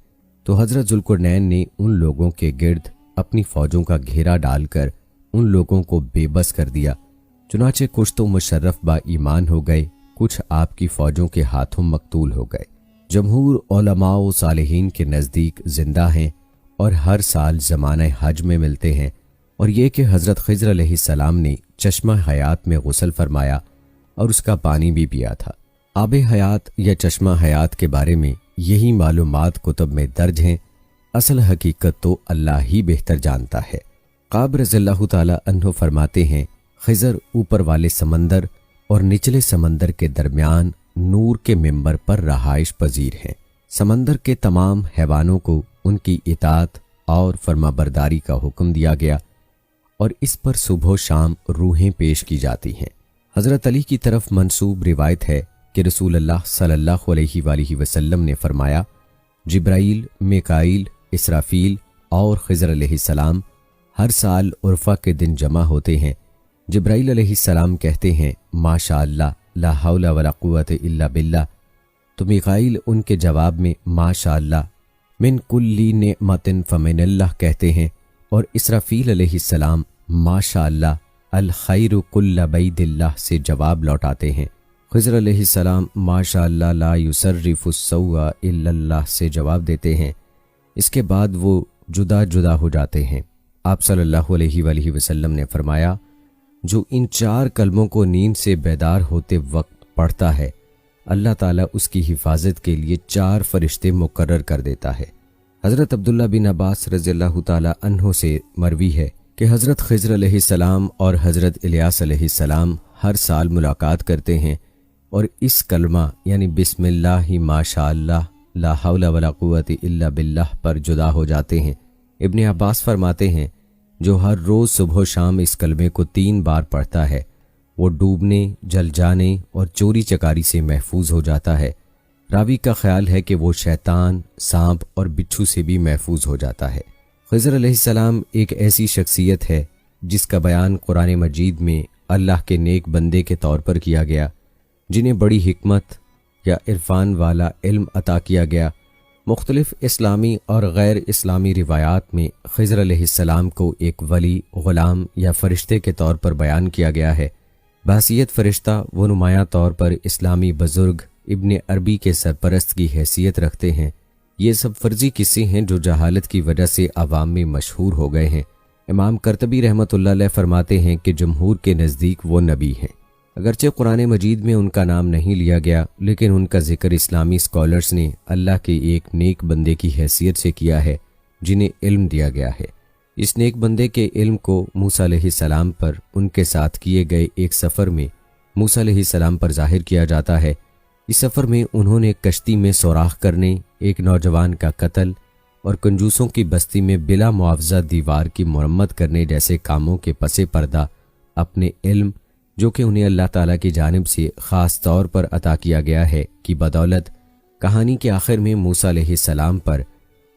تو حضرت ذوالقرنین نے ان لوگوں کے گرد اپنی فوجوں کا گھیرا ڈال کر ان لوگوں کو بے بس کر دیا۔ چنانچہ کچھ تو مشرف با ایمان ہو گئے، کچھ آپ کی فوجوں کے ہاتھوں مقتول ہو گئے۔ جمہور علماء و صالحین کے نزدیک زندہ ہیں اور ہر سال زمانہ حج میں ملتے ہیں، اور یہ کہ حضرت خضر علیہ السلام نے چشمہ حیات میں غسل فرمایا اور اس کا پانی بھی پیا تھا۔ آب حیات یا چشمہ حیات کے بارے میں یہی معلومات کتب میں درج ہیں، اصل حقیقت تو اللہ ہی بہتر جانتا ہے۔ قاب رضی اللہ تعالی عنہ فرماتے ہیں، خضر اوپر والے سمندر اور نچلے سمندر کے درمیان نور کے ممبر پر رہائش پذیر ہیں۔ سمندر کے تمام حیوانوں کو ان کی اطاعت اور فرما برداری کا حکم دیا گیا، اور اس پر صبح و شام روحیں پیش کی جاتی ہیں۔ حضرت علی کی طرف منسوب روایت ہے کہ رسول اللہ صلی اللہ علیہ وآلہ وسلم نے فرمایا، جبرائیل، میکائیل، اسرافیل اور خضر علیہ السلام ہر سال عرفہ کے دن جمع ہوتے ہیں۔ جبرائیل علیہ السلام کہتے ہیں، ماشاء اللہ، لا حول ولا قوت الا باللہ، تو میکائیل ان کے جواب میں ماشاء اللہ، من کلی نعمت فمن اللہ کہتے ہیں، اور اسرافیل علیہ السلام ماشاء اللہ، الخیر کل بید اللہ سے جواب لوٹاتے ہیں۔ خضر علیہ السلام ماشاء اللہ، لا یصرف السوء الا اللہ سے جواب دیتے ہیں۔ اس کے بعد وہ جدا جدا ہو جاتے ہیں۔ آپ صلی اللہ علیہ وآلہ وسلم نے فرمایا، جو ان 4 کلموں کو نیند سے بیدار ہوتے وقت پڑھتا ہے، اللہ تعالیٰ اس کی حفاظت کے لیے 4 فرشتے مقرر کر دیتا ہے۔ حضرت عبداللہ بن عباس رضی اللہ تعالی عنہ سے مروی ہے کہ حضرت خضر علیہ السلام اور حضرت الیاس علیہ السلام ہر سال ملاقات کرتے ہیں اور اس کلمہ یعنی بسم اللہ ماشاء اللہ لا حول ولا قوت الا باللہ پر جدا ہو جاتے ہیں۔ ابن عباس فرماتے ہیں، جو ہر روز صبح و شام اس کلمے کو 3 بار پڑھتا ہے، وہ ڈوبنے، جل جانے اور چوری چکاری سے محفوظ ہو جاتا ہے۔ راوی کا خیال ہے کہ وہ شیطان، سانپ اور بچھو سے بھی محفوظ ہو جاتا ہے۔ خضر علیہ السلام ایک ایسی شخصیت ہے جس کا بیان قرآن مجید میں اللہ کے نیک بندے کے طور پر کیا گیا، جنہیں بڑی حکمت یا عرفان والا علم عطا کیا گیا۔ مختلف اسلامی اور غیر اسلامی روایات میں خضر علیہ السلام کو ایک ولی، غلام یا فرشتے کے طور پر بیان کیا گیا ہے۔ بحیثیت فرشتہ وہ نمایاں طور پر اسلامی بزرگ ابن عربی کے سرپرست کی حیثیت رکھتے ہیں۔ یہ سب فرضی قصے ہیں جو جہالت کی وجہ سے عوام میں مشہور ہو گئے ہیں۔ امام قرطبی رحمۃ اللہ علیہ فرماتے ہیں کہ جمہور کے نزدیک وہ نبی ہیں، اگرچہ قرآن مجید میں ان کا نام نہیں لیا گیا، لیکن ان کا ذکر اسلامی اسکالرز نے اللہ کے ایک نیک بندے کی حیثیت سے کیا ہے جنہیں علم دیا گیا ہے۔ اس نیک بندے کے علم کو موسیٰ علیہ السلام پر ان کے ساتھ کیے گئے ایک سفر میں موسیٰ علیہ السلام پر ظاہر کیا جاتا ہے۔ اس سفر میں انہوں نے کشتی میں سوراخ کرنے، ایک نوجوان کا قتل اور کنجوسوں کی بستی میں بلا معاوضہ دیوار کی مرمت کرنے جیسے کاموں کے پس پردہ اپنے علم، جو کہ انہیں اللہ تعالیٰ کی جانب سے خاص طور پر عطا کیا گیا ہے، کی بدولت کہانی کے آخر میں موسیٰ علیہ السلام پر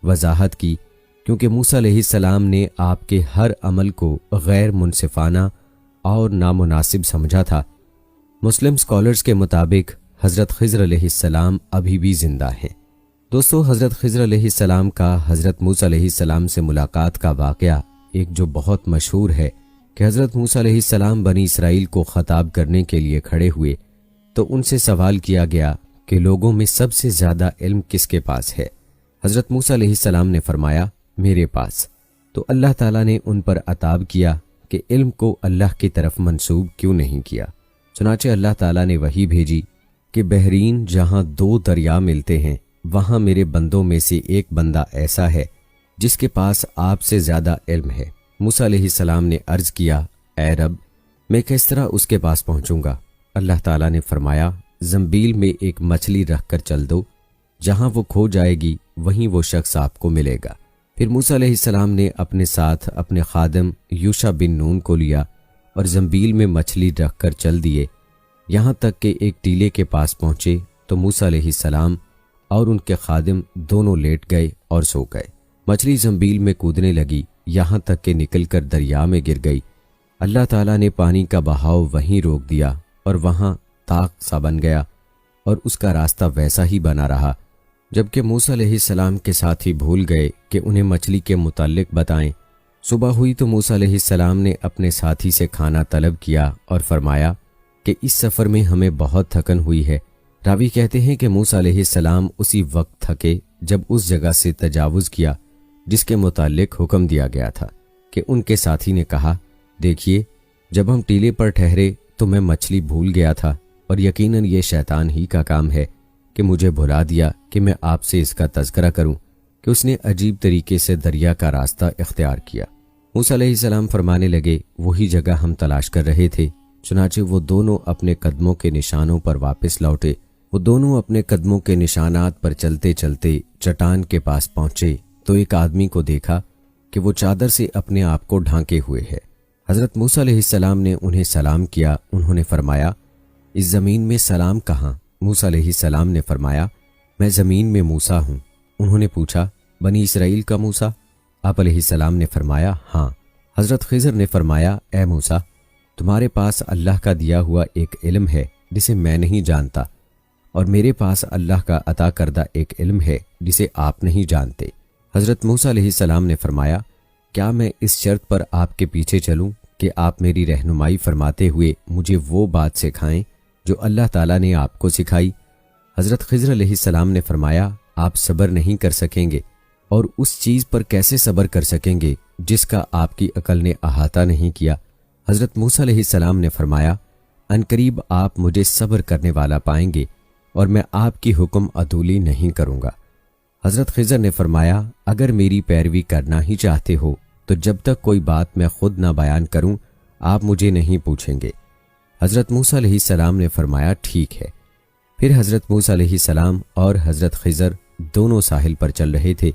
وضاحت کی، کیونکہ موسیٰ علیہ السلام نے آپ کے ہر عمل کو غیر منصفانہ اور نامناسب سمجھا تھا۔ مسلم اسکالرز کے مطابق حضرت خضر علیہ السلام ابھی بھی زندہ ہیں۔ دوستو، حضرت خضر علیہ السلام کا حضرت موسیٰ علیہ السلام سے ملاقات کا واقعہ ایک جو بہت مشہور ہے کہ حضرت موسیٰ علیہ السلام بنی اسرائیل کو خطاب کرنے کے لیے کھڑے ہوئے تو ان سے سوال کیا گیا کہ لوگوں میں سب سے زیادہ علم کس کے پاس ہے؟ حضرت موسیٰ علیہ السلام نے فرمایا، میرے پاس۔ تو اللہ تعالیٰ نے ان پر عتاب کیا کہ علم کو اللہ کی طرف منسوب کیوں نہیں کیا؟ چنانچہ اللہ تعالیٰ نے وحی بھیجی کہ بحرین جہاں 2 دریا ملتے ہیں وہاں میرے بندوں میں سے ایک بندہ ایسا ہے جس کے پاس آپ سے زیادہ علم ہے۔ موسیٰ علیہ السلام نے عرض کیا، اے رب، میں کس طرح اس کے پاس پہنچوں گا؟ اللہ تعالیٰ نے فرمایا، زنبیل میں ایک مچھلی رکھ کر چل دو، جہاں وہ کھو جائے گی وہیں وہ شخص آپ کو ملے گا۔ پھر موسیٰ علیہ السلام نے اپنے ساتھ اپنے خادم یوشع بن نون کو لیا اور زنبیل میں مچھلی رکھ کر چل دیے، یہاں تک کہ ایک ٹیلے کے پاس پہنچے تو موسیٰ علیہ السلام اور ان کے خادم دونوں لیٹ گئے اور سو گئے۔ مچھلی زنبیل میں کودنے لگی یہاں تک کہ نکل کر دریا میں گر گئی۔ اللہ تعالیٰ نے پانی کا بہاؤ وہیں روک دیا اور وہاں طاق سا بن گیا اور اس کا راستہ ویسا ہی بنا رہا۔ جبکہ موسیٰ علیہ السلام کے ساتھی بھول گئے کہ انہیں مچھلی کے متعلق بتائیں۔ صبح ہوئی تو موسیٰ علیہ السلام نے اپنے ساتھی سے کھانا طلب کیا اور فرمایا کہ اس سفر میں ہمیں بہت تھکن ہوئی ہے۔ راوی کہتے ہیں کہ موسیٰ علیہ السلام اسی وقت تھکے جب اس جگہ سے تجاوز کیا جس کے متعلق حکم دیا گیا تھا، کہ ان کے ساتھی نے کہا، دیکھیے، جب ہم ٹیلے پر ٹھہرے تو میں مچھلی بھول گیا تھا، اور یقیناً یہ شیطان ہی کا کام ہے کہ مجھے بھلا دیا کہ میں آپ سے اس کا تذکرہ کروں کہ اس نے عجیب طریقے سے دریا کا راستہ اختیار کیا۔ موسیٰ علیہ السلام فرمانے لگے، وہی جگہ ہم تلاش کر رہے تھے، چنانچہ وہ دونوں اپنے قدموں کے نشانوں پر واپس لوٹے۔ وہ دونوں اپنے قدموں کے نشانات پر چلتے چلتے چٹان کے پاس پہنچے تو ایک آدمی کو دیکھا کہ وہ چادر سے اپنے آپ کو ڈھانکے ہوئے ہے۔ حضرت موسیٰ علیہ السلام نے انہیں سلام کیا۔ انہوں نے فرمایا، اس زمین میں سلام کہاں؟ موسیٰ علیہ السلام نے فرمایا، میں زمین میں موسیٰ ہوں۔ انہوں نے پوچھا، بنی اسرائیل کا موسیٰ؟ آپ علیہ السلام نے فرمایا، ہاں۔ حضرت خضر نے فرمایا، اے موسیٰ، تمہارے پاس اللہ کا دیا ہوا ایک علم ہے جسے میں نہیں جانتا، اور میرے پاس اللہ کا عطا کردہ ایک علم ہے جسے آپ نہیں جانتے۔ حضرت موسیٰ علیہ السلام نے فرمایا، کیا میں اس شرط پر آپ کے پیچھے چلوں کہ آپ میری رہنمائی فرماتے ہوئے مجھے وہ بات سکھائیں جو اللہ تعالیٰ نے آپ کو سکھائی؟ حضرت خضر علیہ السلام نے فرمایا، آپ صبر نہیں کر سکیں گے، اور اس چیز پر کیسے صبر کر سکیں گے جس کا آپ کی عقل نے احاطہ نہیں کیا؟ حضرت موسیٰ علیہ السلام نے فرمایا، عنقریب آپ مجھے صبر کرنے والا پائیں گے اور میں آپ کی حکم عدولی نہیں کروں گا۔ حضرت خضر نے فرمایا، اگر میری پیروی کرنا ہی چاہتے ہو تو جب تک کوئی بات میں خود نہ بیان کروں آپ مجھے نہیں پوچھیں گے۔ حضرت موسیٰ علیہ السلام نے فرمایا، ٹھیک ہے۔ پھر حضرت موسیٰ علیہ السلام اور حضرت خضر دونوں ساحل پر چل رہے تھے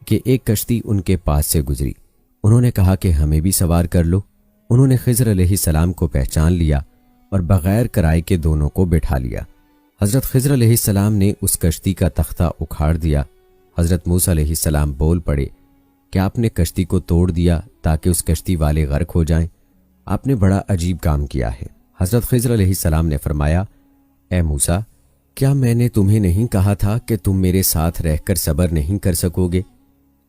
کہ ایک کشتی ان کے پاس سے گزری۔ انہوں نے کہا کہ ہمیں بھی سوار کر لو۔ انہوں نے خضر علیہ السلام کو پہچان لیا اور بغیر کرائے کے دونوں کو بٹھا لیا۔ حضرت خضر علیہ السلام نے اس کشتی کا تختہ اکھاڑ دیا۔ حضرت موسیٰ علیہ السلام بول پڑے کہ آپ نے کشتی کو توڑ دیا تاکہ اس کشتی والے غرق ہو جائیں۔ آپ نے بڑا عجیب کام کیا ہے۔ حضرت خضر علیہ السلام نے فرمایا، اے موسیٰ، کیا میں نے تمہیں نہیں کہا تھا کہ تم میرے ساتھ رہ کر صبر نہیں کر سکو گے؟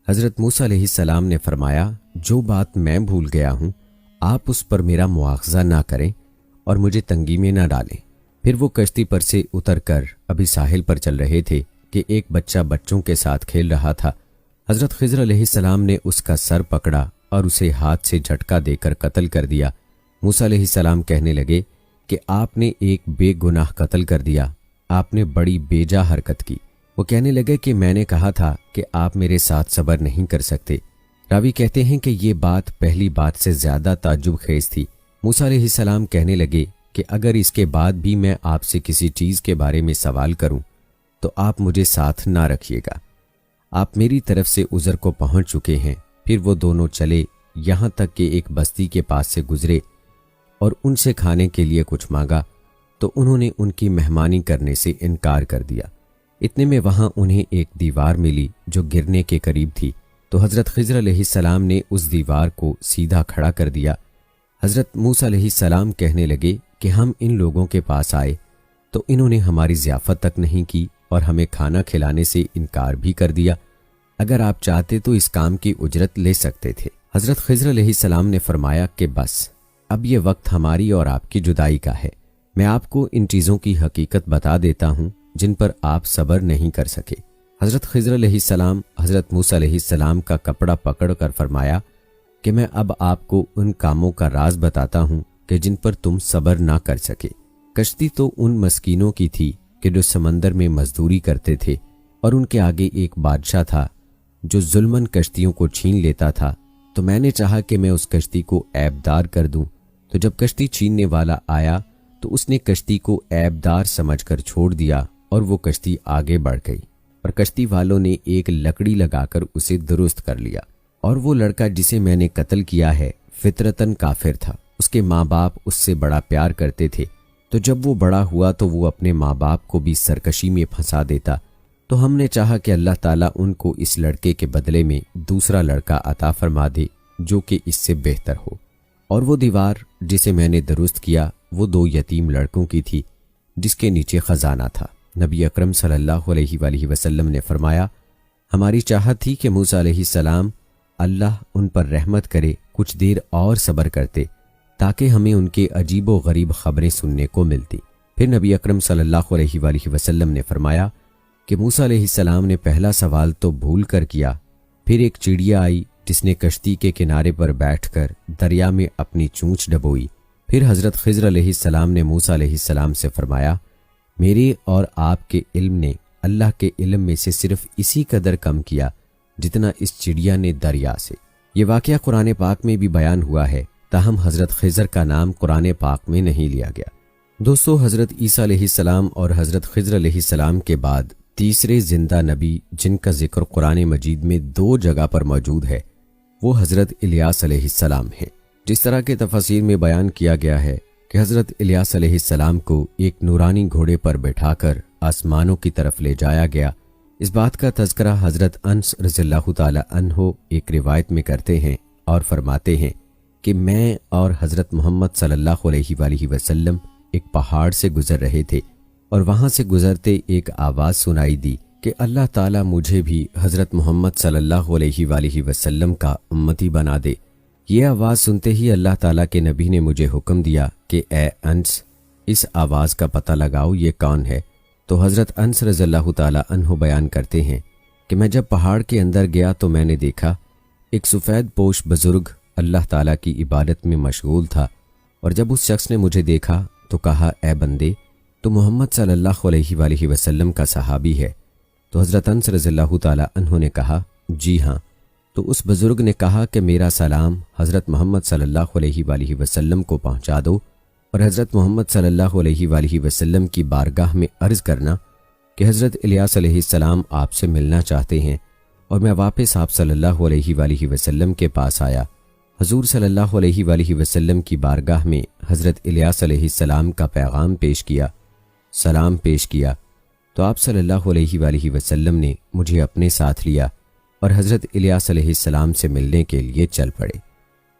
حضرت موسیٰ علیہ السلام نے فرمایا، جو بات میں بھول گیا ہوں آپ اس پر میرا مواخذہ نہ کریں اور مجھے تنگی میں نہ ڈالیں۔ پھر وہ کشتی پر سے اتر کر ابھی ساحل پر چل رہے تھے کہ ایک بچہ بچوں کے ساتھ کھیل رہا تھا۔ حضرت خضر علیہ السلام نے اس کا سر پکڑا اور اسے ہاتھ سے جھٹکا دے کر قتل کر دیا۔ موسیٰ علیہ السلام کہنے لگے کہ آپ نے ایک بے گناہ قتل کر دیا، آپ نے بڑی بیجا حرکت کی۔ وہ کہنے لگے کہ میں نے کہا تھا کہ آپ میرے ساتھ صبر نہیں کر سکتے۔ راوی کہتے ہیں کہ یہ بات پہلی بات سے زیادہ تعجب خیز تھی۔ موسیٰ علیہ السلام کہنے لگے کہ اگر اس کے بعد بھی میں آپ سے کسی چیز کے بارے میں سوال کروں تو آپ مجھے ساتھ نہ رکھیے گا۔ آپ میری طرف سے عذر کو پہنچ چکے ہیں۔ پھر وہ دونوں چلے یہاں تک کہ ایک بستی کے پاس سے گزرے اور ان سے کھانے کے لیے کچھ مانگا تو انہوں نے ان کی مہمانی کرنے سے انکار کر دیا۔ اتنے میں وہاں انہیں ایک دیوار ملی جو گرنے کے قریب تھی، تو حضرت خضر علیہ السلام نے اس دیوار کو سیدھا کھڑا کر دیا۔ حضرت موسیٰ علیہ السلام کہنے لگے کہ ہم ان لوگوں کے پاس آئے تو انہوں نے ہماری ضیافت تک نہیں کی اور ہمیں کھانا کھلانے سے انکار بھی کر دیا۔ اگر آپ چاہتے تو اس کام کی اجرت لے سکتے تھے۔ حضرت خضر علیہ السلام نے فرمایا کہ بس اب یہ وقت ہماری اور آپ کی جدائی کا ہے۔ میں آپ کو ان چیزوں کی حقیقت بتا دیتا ہوں جن پر آپ صبر نہیں کر سکے۔ حضرت خضر علیہ السلام حضرت موسیٰ علیہ السلام کا کپڑا پکڑ کر فرمایا کہ میں اب آپ کو ان کاموں کا راز بتاتا ہوں کہ جن پر تم صبر نہ کر سکے۔ کشتی تو ان مسکینوں کی تھی کہ جو سمندر میں مزدوری کرتے تھے اور ان کے آگے ایک بادشاہ تھا جو ظلمن کشتیوں کو چھین لیتا تھا، تو میں نے چاہا کہ میں اس کشتی کو عیبدار کر دوں۔ تو جب کشتی چھیننے والا آیا تو اس نے کشتی کو عیبدار سمجھ کر چھوڑ دیا اور وہ کشتی آگے بڑھ گئی، اور کشتی والوں نے ایک لکڑی لگا کر اسے درست کر لیا۔ اور وہ لڑکا جسے میں نے قتل کیا ہے فطرتاً کافر تھا، اس کے ماں باپ اس سے بڑا پیار کرتے تھے، تو جب وہ بڑا ہوا تو وہ اپنے ماں باپ کو بھی سرکشی میں پھنسا دیتا، تو ہم نے چاہا کہ اللہ تعالیٰ ان کو اس لڑکے کے بدلے میں دوسرا لڑکا عطا فرما دے جو کہ اس سے بہتر ہو۔ اور وہ دیوار جسے میں نے درست کیا وہ 2 یتیم لڑکوں کی تھی جس کے نیچے خزانہ تھا۔ نبی اکرم صلی اللہ علیہ وآلہ وسلم نے فرمایا، ہماری چاہت تھی کہ موسیٰ علیہ السلام اللہ ان پر رحمت کرے کچھ دیر اور صبر کرتے تاکہ ہمیں ان کے عجیب و غریب خبریں سننے کو ملتی۔ پھر نبی اکرم صلی اللہ علیہ وآلہ وسلم نے فرمایا کہ موسیٰ علیہ السلام نے پہلا سوال تو بھول کر کیا، پھر ایک چڑیا آئی جس نے کشتی کے کنارے پر بیٹھ کر دریا میں اپنی چونچ ڈبوئی۔ پھر حضرت خضر علیہ السلام نے موسیٰ علیہ السلام سے فرمایا، میرے اور آپ کے علم نے اللہ کے علم میں سے صرف اسی قدر کم کیا جتنا اس چڑیا نے دریا سے۔ یہ واقعہ قرآن پاک میں بھی بیان ہوا ہے، تاہم حضرت خضر کا نام قرآن پاک میں نہیں لیا گیا۔ دوستو، حضرت عیسیٰ علیہ السلام اور حضرت خضر علیہ السلام کے بعد تیسرے زندہ نبی جن کا ذکر قرآن مجید میں 2 جگہ پر موجود ہے وہ حضرت الیاس علیہ السلام ہیں۔ جس طرح کے تفاسیر میں بیان کیا گیا ہے کہ حضرت الیاس علیہ السلام کو ایک نورانی گھوڑے پر بٹھا کر آسمانوں کی طرف لے جایا گیا، اس بات کا تذکرہ حضرت انس رضی اللہ تعالی عنہ ایک روایت میں کرتے ہیں اور فرماتے ہیں کہ میں اور حضرت محمد صلی اللہ علیہ وآلہ وسلم ایک پہاڑ سے گزر رہے تھے اور وہاں سے گزرتے ایک آواز سنائی دی کہ اللہ تعالیٰ مجھے بھی حضرت محمد صلی اللہ علیہ وآلہ وسلم کا امتی بنا دے۔ یہ آواز سنتے ہی اللہ تعالیٰ کے نبی نے مجھے حکم دیا کہ اے انس، اس آواز کا پتہ لگاؤ یہ کون ہے۔ تو حضرت انس رضی اللہ تعالیٰ عنہ بیان کرتے ہیں کہ میں جب پہاڑ کے اندر گیا تو میں نے دیکھا ایک سفید پوش بزرگ اللہ تعالیٰ کی عبادت میں مشغول تھا، اور جب اس شخص نے مجھے دیکھا تو کہا، اے بندے، تو محمد صلی اللہ علیہ وآلہ وسلم کا صحابی ہے؟ تو حضرت انس رضی اللہ تعالیٰ عنہ نے کہا، جی ہاں۔ تو اس بزرگ نے کہا کہ میرا سلام حضرت محمد صلی اللہ علیہ وآلہ وسلم کو پہنچا دو، اور حضرت محمد صلی اللہ علیہ وآلہ وسلم کی بارگاہ میں عرض کرنا کہ حضرت الیاس علیہ السلام آپ سے ملنا چاہتے ہیں، اور میں واپس آپ صلی اللہ علیہ وآلہ وسلم کے پاس آیا۔ حضور صلی اللہ علیہ وآلہ وسلم کی بارگاہ میں حضرت الیاس علیہ السلام کا پیغام پیش کیا، سلام پیش کیا، تو آپ صلی اللہ علیہ وآلہ وسلم نے مجھے اپنے ساتھ لیا اور حضرت الیاس علیہ السلام سے ملنے کے لیے چل پڑے۔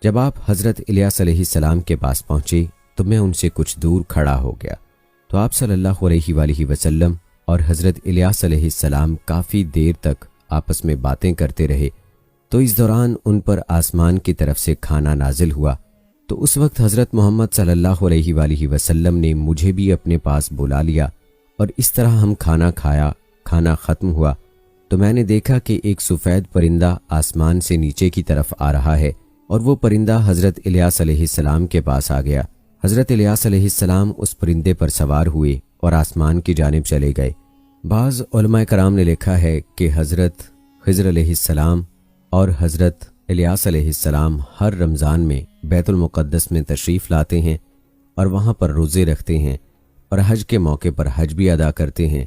جب آپ حضرت الیاس علیہ السلام کے پاس پہنچے تو میں ان سے کچھ دور کھڑا ہو گیا، تو آپ صلی اللہ علیہ وآلہ وسلم اور حضرت الیاس علیہ السلام کافی دیر تک آپس میں باتیں کرتے رہے۔ تو اس دوران ان پر آسمان کی طرف سے کھانا نازل ہوا، تو اس وقت حضرت محمد صلی اللہ علیہ وآلہ وسلم نے مجھے بھی اپنے پاس بلا لیا، اور اس طرح ہم کھانا کھایا۔ کھانا ختم ہوا تو میں نے دیکھا کہ ایک سفید پرندہ آسمان سے نیچے کی طرف آ رہا ہے، اور وہ پرندہ حضرت الیاس علیہ السلام کے پاس آ گیا۔ حضرت الیاس علیہ السلام اس پرندے پر سوار ہوئے اور آسمان کی جانب چلے گئے۔ بعض علماء کرام نے لکھا ہے کہ حضرت خضر علیہ السلام اور حضرت الیاس علیہ السلام ہر رمضان میں بیت المقدس میں تشریف لاتے ہیں اور وہاں پر روزے رکھتے ہیں، اور حج کے موقع پر حج بھی ادا کرتے ہیں،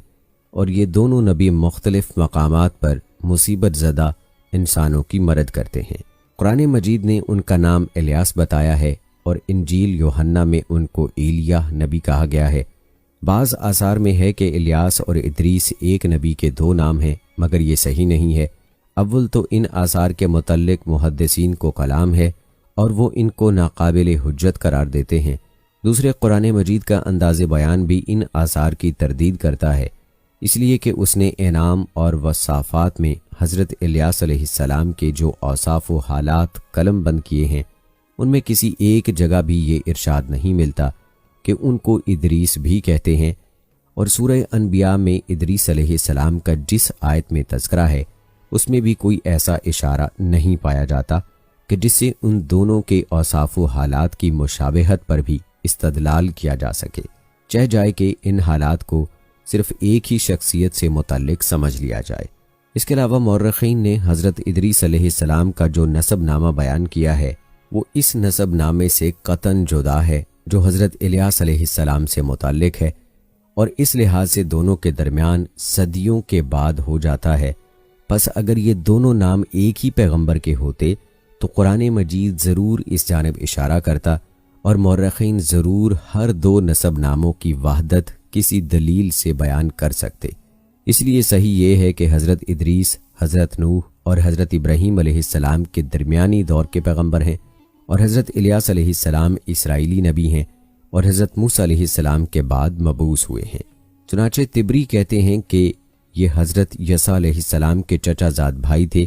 اور یہ دونوں نبی مختلف مقامات پر مصیبت زدہ انسانوں کی مدد کرتے ہیں۔ قرآن مجید نے ان کا نام الیاس بتایا ہے، اور انجیل یوحنا میں ان کو ایلیاہ نبی کہا گیا ہے۔ بعض آثار میں ہے کہ الیاس اور ادریس ایک نبی کے 2 نام ہیں، مگر یہ صحیح نہیں ہے۔ اول تو ان آثار کے متعلق محدثین کو کلام ہے اور وہ ان کو ناقابل حجت قرار دیتے ہیں۔ دوسرے، قرآن مجید کا انداز بیان بھی ان آثار کی تردید کرتا ہے، اس لیے کہ اس نے انعام اور وصافات میں حضرت الیاس علیہ السلام کے جو اوصاف و حالات قلم بند کیے ہیں ان میں کسی ایک جگہ بھی یہ ارشاد نہیں ملتا کہ ان کو ادریس بھی کہتے ہیں، اور سورہ انبیاء میں ادریس علیہ السلام کا جس آیت میں تذکرہ ہے اس میں بھی کوئی ایسا اشارہ نہیں پایا جاتا کہ جس سے ان دونوں کے اوصاف و حالات کی مشابہت پر بھی استدلال کیا جا سکے۔ چہ جائے کہ ان حالات کو صرف ایک ہی شخصیت سے متعلق سمجھ لیا جائے۔ اس کے علاوہ مورخین نے حضرت ادریس علیہ السلام کا جو نسب نامہ بیان کیا ہے وہ اس نسب نامے سے قطعاً جدا ہے جو حضرت الیاس علیہ السلام سے متعلق ہے، اور اس لحاظ سے دونوں کے درمیان صدیوں کے بعد ہو جاتا ہے۔ پس اگر یہ دونوں نام ایک ہی پیغمبر کے ہوتے تو قرآن مجید ضرور اس جانب اشارہ کرتا، اور مورخین ضرور ہر دو نسب ناموں کی وحدت کسی دلیل سے بیان کر سکتے۔ اس لیے صحیح یہ ہے کہ حضرت ادریس حضرت نوح اور حضرت ابراہیم علیہ السلام کے درمیانی دور کے پیغمبر ہیں، اور حضرت الیاس علیہ السلام اسرائیلی نبی ہیں اور حضرت موسیٰ علیہ السلام کے بعد مبعوث ہوئے ہیں۔ چنانچہ طبری کہتے ہیں کہ یہ حضرت یسوع علیہ السلام کے چچا زاد بھائی تھے،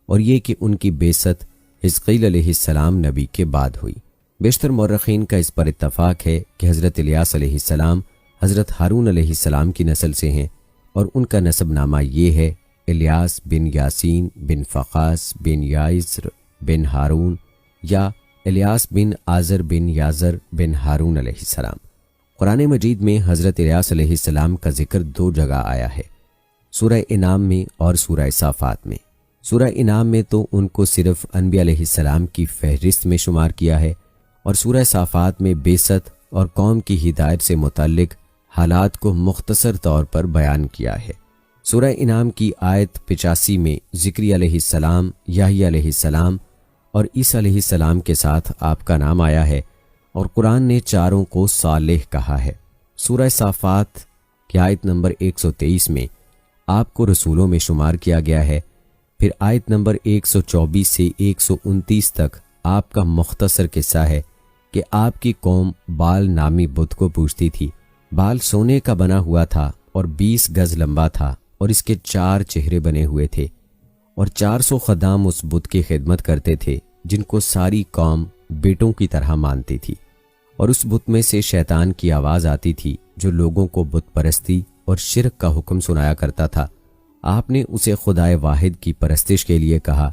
اور یہ کہ ان کی بعثت حزقیل علیہ السلام نبی کے بعد ہوئی۔ بیشتر مورخین کا اس پر اتفاق ہے کہ حضرت الیاس علیہ السلام حضرت ہارون علیہ السلام کی نسل سے ہیں، اور ان کا نسب نامہ یہ ہے: الیاس بن یاسین بن فقاس بن یائزر بن ہارون، یا الیاس بن آزر بن یازر بن ہارون علیہ السلام۔ قرآن مجید میں حضرت الیاس علیہ السلام کا ذکر دو جگہ آیا ہے، سورہ انعام میں اور سورہ صافات میں۔ سورہ انعام میں تو ان کو صرف انبیاء علیہ السلام کی فہرست میں شمار کیا ہے، اور سورہ صافات میں بعثت اور قوم کی ہدایت سے متعلق حالات کو مختصر طور پر بیان کیا ہے۔ سورہ انعام کی آیت 85 میں زکریا علیہ السلام، یحییٰ علیہ السلام اور عیسیٰ علیہ السلام کے ساتھ آپ کا نام آیا ہے، اور قرآن نے چاروں کو صالح کہا ہے۔ سورہ صافات کی آیت نمبر 123 میں آپ کو رسولوں میں شمار کیا گیا ہے۔ پھر آیت نمبر 124 سے 129 تک آپ کا مختصر قصہ ہے کہ آپ کی قوم بال نامی بت کو پوجتی تھی۔ بال سونے کا بنا ہوا تھا اور 20 گز لمبا تھا، اور اس کے 4 چہرے بنے ہوئے تھے، اور 400 خدام اس بت کی خدمت کرتے تھے جن کو ساری قوم بیٹوں کی طرح مانتی تھی۔ اور اس بت میں سے شیطان کی آواز آتی تھی جو لوگوں کو بت پرستی اور شرک کا حکم سنایا کرتا تھا۔ آپ نے اسے خدائے واحد کی پرستش کے لیے کہا۔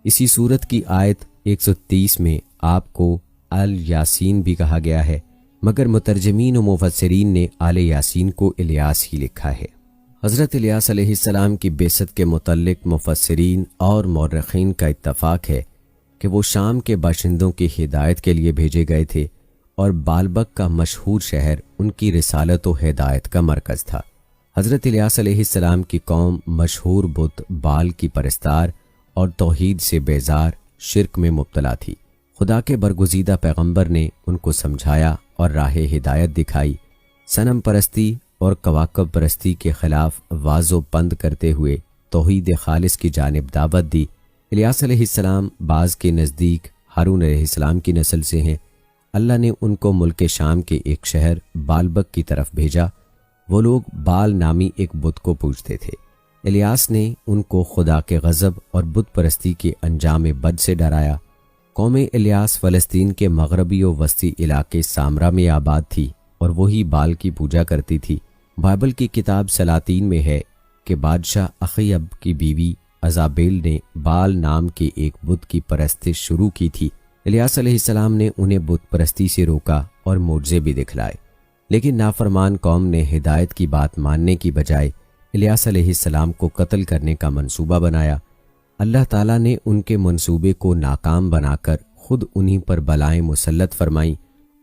اسی سورت کی آیت 130 میں آپ کو الیاسین بھی کہا گیا ہے، مگر مترجمین و مفسرین نے آل یاسین کو الیاس ہی لکھا ہے۔ حضرت الیاس علیہ السلام کی بعثت کے متعلق مفسرین اور مورخین کا اتفاق ہے کہ وہ شام کے باشندوں کی ہدایت کے لیے بھیجے گئے تھے، اور بالبک کا مشہور شہر ان کی رسالت و ہدایت کا مرکز تھا۔ حضرت الیاس علیہ السلام کی قوم مشہور بت بال کی پرستار اور توحید سے بیزار شرک میں مبتلا تھی۔ خدا کے برگزیدہ پیغمبر نے ان کو سمجھایا اور راہ ہدایت دکھائی۔ صنم پرستی اور کواکب پرستی کے خلاف واز و پند کرتے ہوئے توحید خالص کی جانب دعوت دی۔ الیاس علیہ السلام بعض کے نزدیک ہارون علیہ السلام کی نسل سے ہیں۔ اللہ نے ان کو ملک شام کے ایک شہر بالبک کی طرف بھیجا۔ وہ لوگ بال نامی ایک بت کو پوجتے تھے۔ الیاس نے ان کو خدا کے غضب اور بت پرستی کے انجام بد سے ڈرایا۔ قوم الیاس فلسطین کے مغربی و وسطی علاقے سامرا میں آباد تھی، اور وہی بال کی پوجا کرتی تھی۔ بائبل کی کتاب سلاطین میں ہے کہ بادشاہ اخیب کی بیوی ایزابیل نے بال نام کے ایک بت کی پرستش شروع کی تھی۔ الیاس علیہ السلام نے انہیں بت پرستی سے روکا اور معجزے بھی دکھلائے، لیکن نافرمان قوم نے ہدایت کی بات ماننے کی بجائے الیاس علیہ السلام کو قتل کرنے کا منصوبہ بنایا۔ اللہ تعالیٰ نے ان کے منصوبے کو ناکام بنا کر خود انہی پر بلائیں مسلط فرمائیں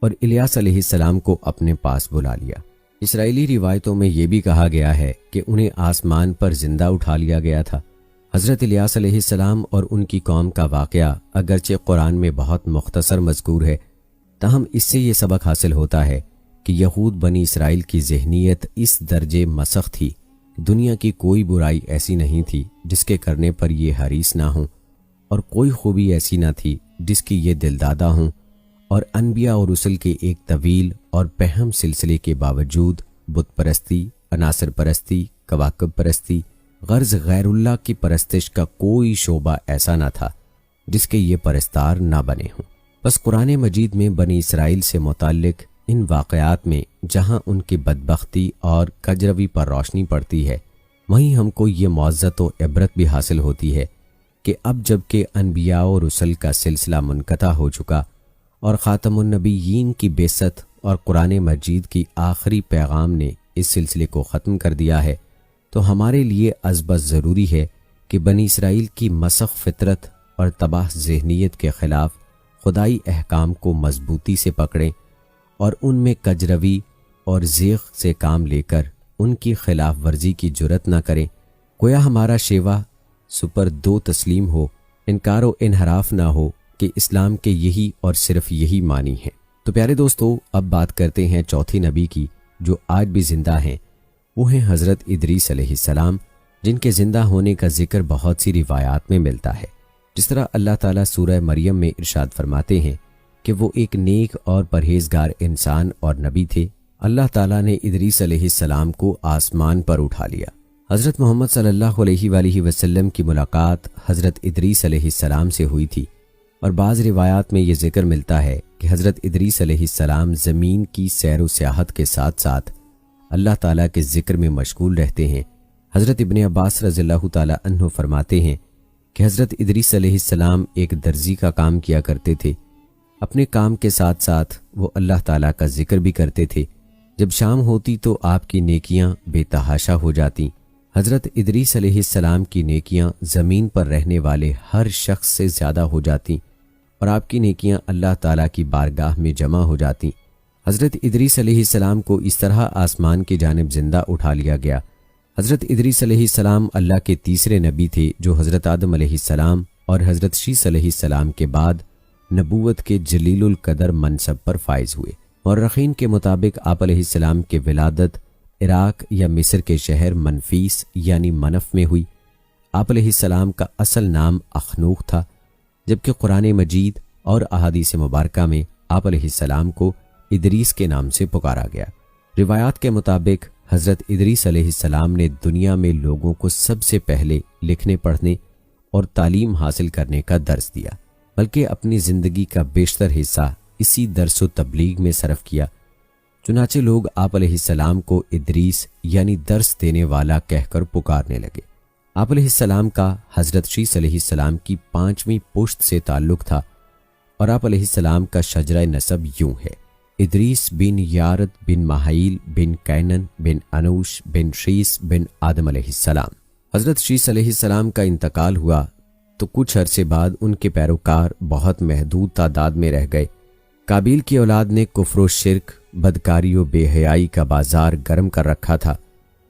اور الیاس علیہ السلام کو اپنے پاس بلا لیا۔ اسرائیلی روایتوں میں یہ بھی کہا گیا ہے کہ انہیں آسمان پر زندہ اٹھا لیا گیا تھا۔ حضرت الیاس علیہ السلام اور ان کی قوم کا واقعہ اگرچہ قرآن میں بہت مختصر مذکور ہے، تاہم اس سے یہ سبق حاصل ہوتا ہے کہ یہود بنی اسرائیل کی ذہنیت اس درجے مسخ تھی، دنیا کی کوئی برائی ایسی نہیں تھی جس کے کرنے پر یہ حریص نہ ہوں، اور کوئی خوبی ایسی نہ تھی جس کی یہ دلدادہ ہوں، اور انبیاء اور رسل کے ایک طویل اور پہم سلسلے کے باوجود بت پرستی، عناصر پرستی، کواکب پرستی، غرض غیر اللہ کی پرستش کا کوئی شعبہ ایسا نہ تھا جس کے یہ پرستار نہ بنے ہوں۔ بس قرآن مجید میں بنی اسرائیل سے متعلق ان واقعات میں جہاں ان کی بدبختی اور کجروی پر روشنی پڑتی ہے، وہیں ہم کو یہ معزت و عبرت بھی حاصل ہوتی ہے کہ اب جب کہ انبیاء و رسل کا سلسلہ منقطع ہو چکا اور خاتم النبیین کی بعثت اور قرآن مجید کی آخری پیغام نے اس سلسلے کو ختم کر دیا ہے تو ہمارے لیے ازبز ضروری ہے کہ بنی اسرائیل کی مسخ فطرت اور تباہ ذہنیت کے خلاف خدائی احکام کو مضبوطی سے پکڑیں اور ان میں کجروی اور زیغ سے کام لے کر ان کی خلاف ورزی کی جرت نہ کریں۔ گویا ہمارا شیوا سپر دو تسلیم ہو، انکار و انحراف نہ ہو کہ اسلام کے یہی اور صرف یہی معنی ہیں۔ تو پیارے دوستو، اب بات کرتے ہیں چوتھی نبی کی جو آج بھی زندہ ہیں، وہ ہیں حضرت ادریس علیہ السلام، جن کے زندہ ہونے کا ذکر بہت سی روایات میں ملتا ہے۔ جس طرح اللہ تعالیٰ سورہ مریم میں ارشاد فرماتے ہیں کہ وہ ایک نیک اور پرہیزگار انسان اور نبی تھے۔ اللہ تعالیٰ نے ادریس علیہ السلام کو آسمان پر اٹھا لیا۔ حضرت محمد صلی اللہ علیہ وآلہ وسلم کی ملاقات حضرت ادریس علیہ السلام سے ہوئی تھی، اور بعض روایات میں یہ ذکر ملتا ہے کہ حضرت ادریس علیہ السلام زمین کی سیر و سیاحت کے ساتھ ساتھ اللہ تعالیٰ کے ذکر میں مشغول رہتے ہیں۔ حضرت ابن عباس رضی اللہ تعالیٰ عنہ فرماتے ہیں کہ حضرت ادریس علیہ السلام ایک درزی کا کام کیا کرتے تھے۔ اپنے کام کے ساتھ ساتھ وہ اللہ تعالیٰ کا ذکر بھی کرتے تھے۔ جب شام ہوتی تو آپ کی نیکیاں بے تحاشا ہو جاتی۔ حضرت ادریس علیہ السلام کی نیکیاں زمین پر رہنے والے ہر شخص سے زیادہ ہو جاتی اور آپ کی نیکیاں اللہ تعالیٰ کی بارگاہ میں جمع ہو جاتی۔ حضرت ادریس علیہ السلام کو اس طرح آسمان کی جانب زندہ اٹھا لیا گیا۔ حضرت ادریس علیہ السلام اللہ کے تیسرے نبی تھے جو حضرت آدم علیہ السلام اور حضرت شیس علیہ السلام کے بعد نبوت کے جلیل القدر منصب پر فائز ہوئے۔ مورخین کے مطابق آپ علیہ السلام کے ولادت عراق یا مصر کے شہر منفیس یعنی منف میں ہوئی۔ آپ علیہ السلام کا اصل نام اخنوخ تھا، جبکہ قرآن مجید اور احادیث مبارکہ میں آپ علیہ السلام کو ادریس کے نام سے پکارا گیا۔ روایات کے مطابق حضرت ادریس علیہ السلام نے دنیا میں لوگوں کو سب سے پہلے لکھنے پڑھنے اور تعلیم حاصل کرنے کا درس دیا، بلکہ اپنی زندگی کا بیشتر حصہ اسی درس و تبلیغ میں صرف کیا۔ چنانچہ لوگ آپ علیہ السلام کو ادریس یعنی درس دینے والا کہہ کر پکارنے لگے۔ آپ علیہ السلام کا حضرت شیس علیہ السلام کی 5ویں پشت سے تعلق تھا، اور آپ علیہ السلام کا شجرہ نسب یوں ہے: ادریس بن یارد بن مہائیل بن کینن بن انوش بن شیس بن آدم علیہ السلام۔ حضرت شیس علیہ السلام کا انتقال ہوا تو کچھ عرصے بعد ان کے پیروکار بہت محدود تعداد میں رہ گئے۔ قابیل کی اولاد نے کفر و شرک، بدکاری و بے حیائی کا بازار گرم کر رکھا تھا۔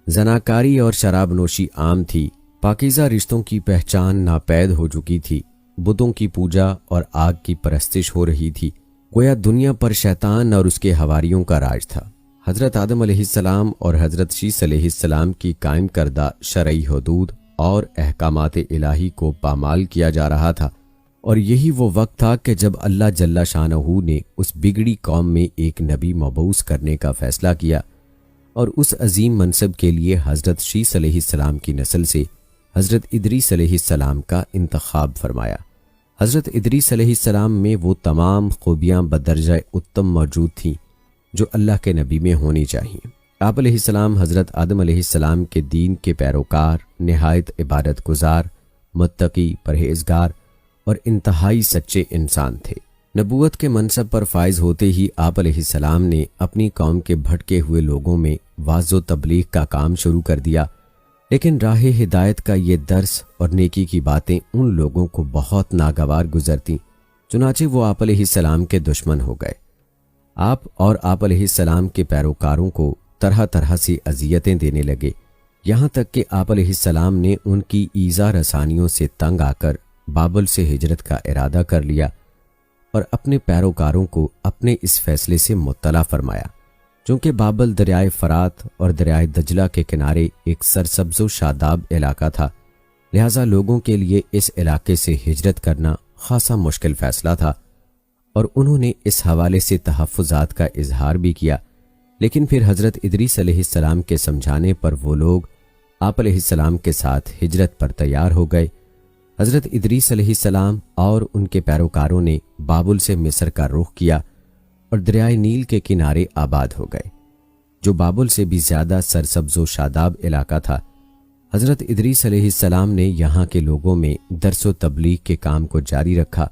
زناکاری اور شراب نوشی عام تھی۔ پاکیزہ رشتوں کی پہچان ناپید ہو چکی تھی۔ بتوں کی پوجا اور آگ کی پرستش ہو رہی تھی۔ گویا دنیا پر شیطان اور اس کے حواریوں کا راج تھا۔ حضرت آدم علیہ السلام اور حضرت شیس علیہ السلام کی قائم کردہ شرعی حدود اور احکامات الہی کو پامال کیا جا رہا تھا، اور یہی وہ وقت تھا کہ جب اللہ جل شانہ نے اس بگڑی قوم میں ایک نبی مبعوث کرنے کا فیصلہ کیا، اور اس عظیم منصب کے لیے حضرت شیس علیہ السلام کی نسل سے حضرت ادریس علیہ السلام کا انتخاب فرمایا۔ حضرت ادریس علیہ السلام میں وہ تمام خوبیاں بدرجہ اتم موجود تھیں جو اللہ کے نبی میں ہونی چاہیے۔ آپ علیہ السلام حضرت آدم علیہ السلام کے دین کے پیروکار، نہایت عبادت گزار، متقی، پرہیزگار اور انتہائی سچے انسان تھے۔ نبوت کے منصب پر فائز ہوتے ہی آپ علیہ السلام نے اپنی قوم کے بھٹکے ہوئے لوگوں میں وعظ و تبلیغ کا کام شروع کر دیا، لیکن راہ ہدایت کا یہ درس اور نیکی کی باتیں ان لوگوں کو بہت ناگوار گزرتیں، چنانچہ وہ آپ علیہ السلام کے دشمن ہو گئے۔ آپ اور آپ علیہ السلام کے پیروکاروں کو طرح طرح سے اذیتیں دینے لگے، یہاں تک کہ آپ علیہ السلام نے ان کی ایذا رسانیوں سے تنگ آ کر بابل سے ہجرت کا ارادہ کر لیا اور اپنے پیروکاروں کو اپنے اس فیصلے سے مطلع فرمایا۔ چونکہ بابل دریائے فرات اور دریائے دجلہ کے کنارے ایک سرسبز و شاداب علاقہ تھا، لہٰذا لوگوں کے لیے اس علاقے سے ہجرت کرنا خاصا مشکل فیصلہ تھا، اور انہوں نے اس حوالے سے تحفظات کا اظہار بھی کیا۔ لیکن پھر حضرت ادریس علیہ السلام کے سمجھانے پر وہ لوگ آپ علیہ السلام کے ساتھ ہجرت پر تیار ہو گئے۔ حضرت ادریس علیہ السلام اور ان کے پیروکاروں نے بابل سے مصر کا رخ کیا اور دریائے نیل کے کنارے آباد ہو گئے، جو بابل سے بھی زیادہ سرسبز و شاداب علاقہ تھا۔ حضرت ادریس علیہ السلام نے یہاں کے لوگوں میں درس و تبلیغ کے کام کو جاری رکھا۔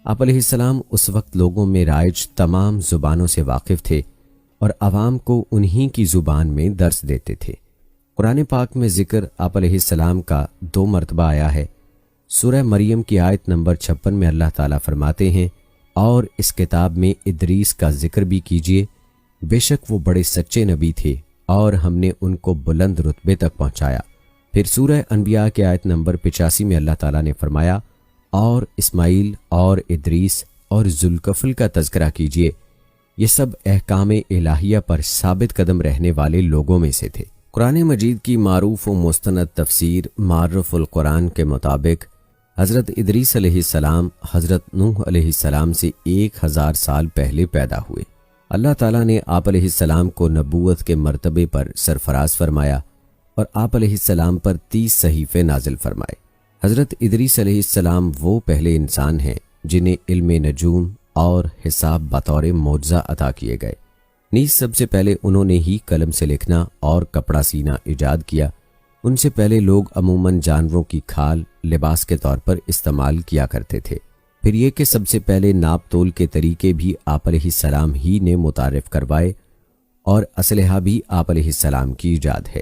آپ علیہ السلام اس وقت لوگوں میں رائج تمام زبانوں سے واقف تھے، اور عوام کو انہی کی زبان میں درس دیتے تھے۔ قرآن پاک میں ذکر آپ علیہ السلام کا 2 مرتبہ آیا ہے۔ سورہ مریم کی آیت نمبر 56 میں اللہ تعالیٰ فرماتے ہیں، اور اس کتاب میں ادریس کا ذکر بھی کیجیے، بے شک وہ بڑے سچے نبی تھے اور ہم نے ان کو بلند رتبے تک پہنچایا۔ پھر سورہ انبیاء کی آیت نمبر 85 میں اللہ تعالیٰ نے فرمایا، اور اسماعیل اور ادریس اور ذوالکفل کا تذکرہ کیجیے، یہ سب احکام الہیہ پر ثابت قدم رہنے والے لوگوں میں سے تھے۔ قرآن مجید کی معروف و مستند تفسیر معرف القرآن کے مطابق حضرت ادریس علیہ السلام حضرت نوح علیہ السلام سے 1000 سال پہلے پیدا ہوئے۔ اللہ تعالیٰ نے آپ علیہ السلام کو نبوت کے مرتبے پر سرفراز فرمایا اور آپ علیہ السلام پر 30 صحیفے نازل فرمائے۔ حضرت ادریس علیہ السلام وہ پہلے انسان ہیں جنہیں علم نجوم اور حساب بطور معجزہ عطا کیے گئے۔ نیز سب سے پہلے انہوں نے ہی قلم سے لکھنا اور کپڑا سینا ایجاد کیا۔ ان سے پہلے لوگ عموماً جانوروں کی کھال لباس کے طور پر استعمال کیا کرتے تھے۔ پھر یہ کہ سب سے پہلے ناپ تول کے طریقے بھی آپ علیہ السلام ہی نے متعارف کروائے اور اسلحہ بھی آپ علیہ السلام کی ایجاد ہے۔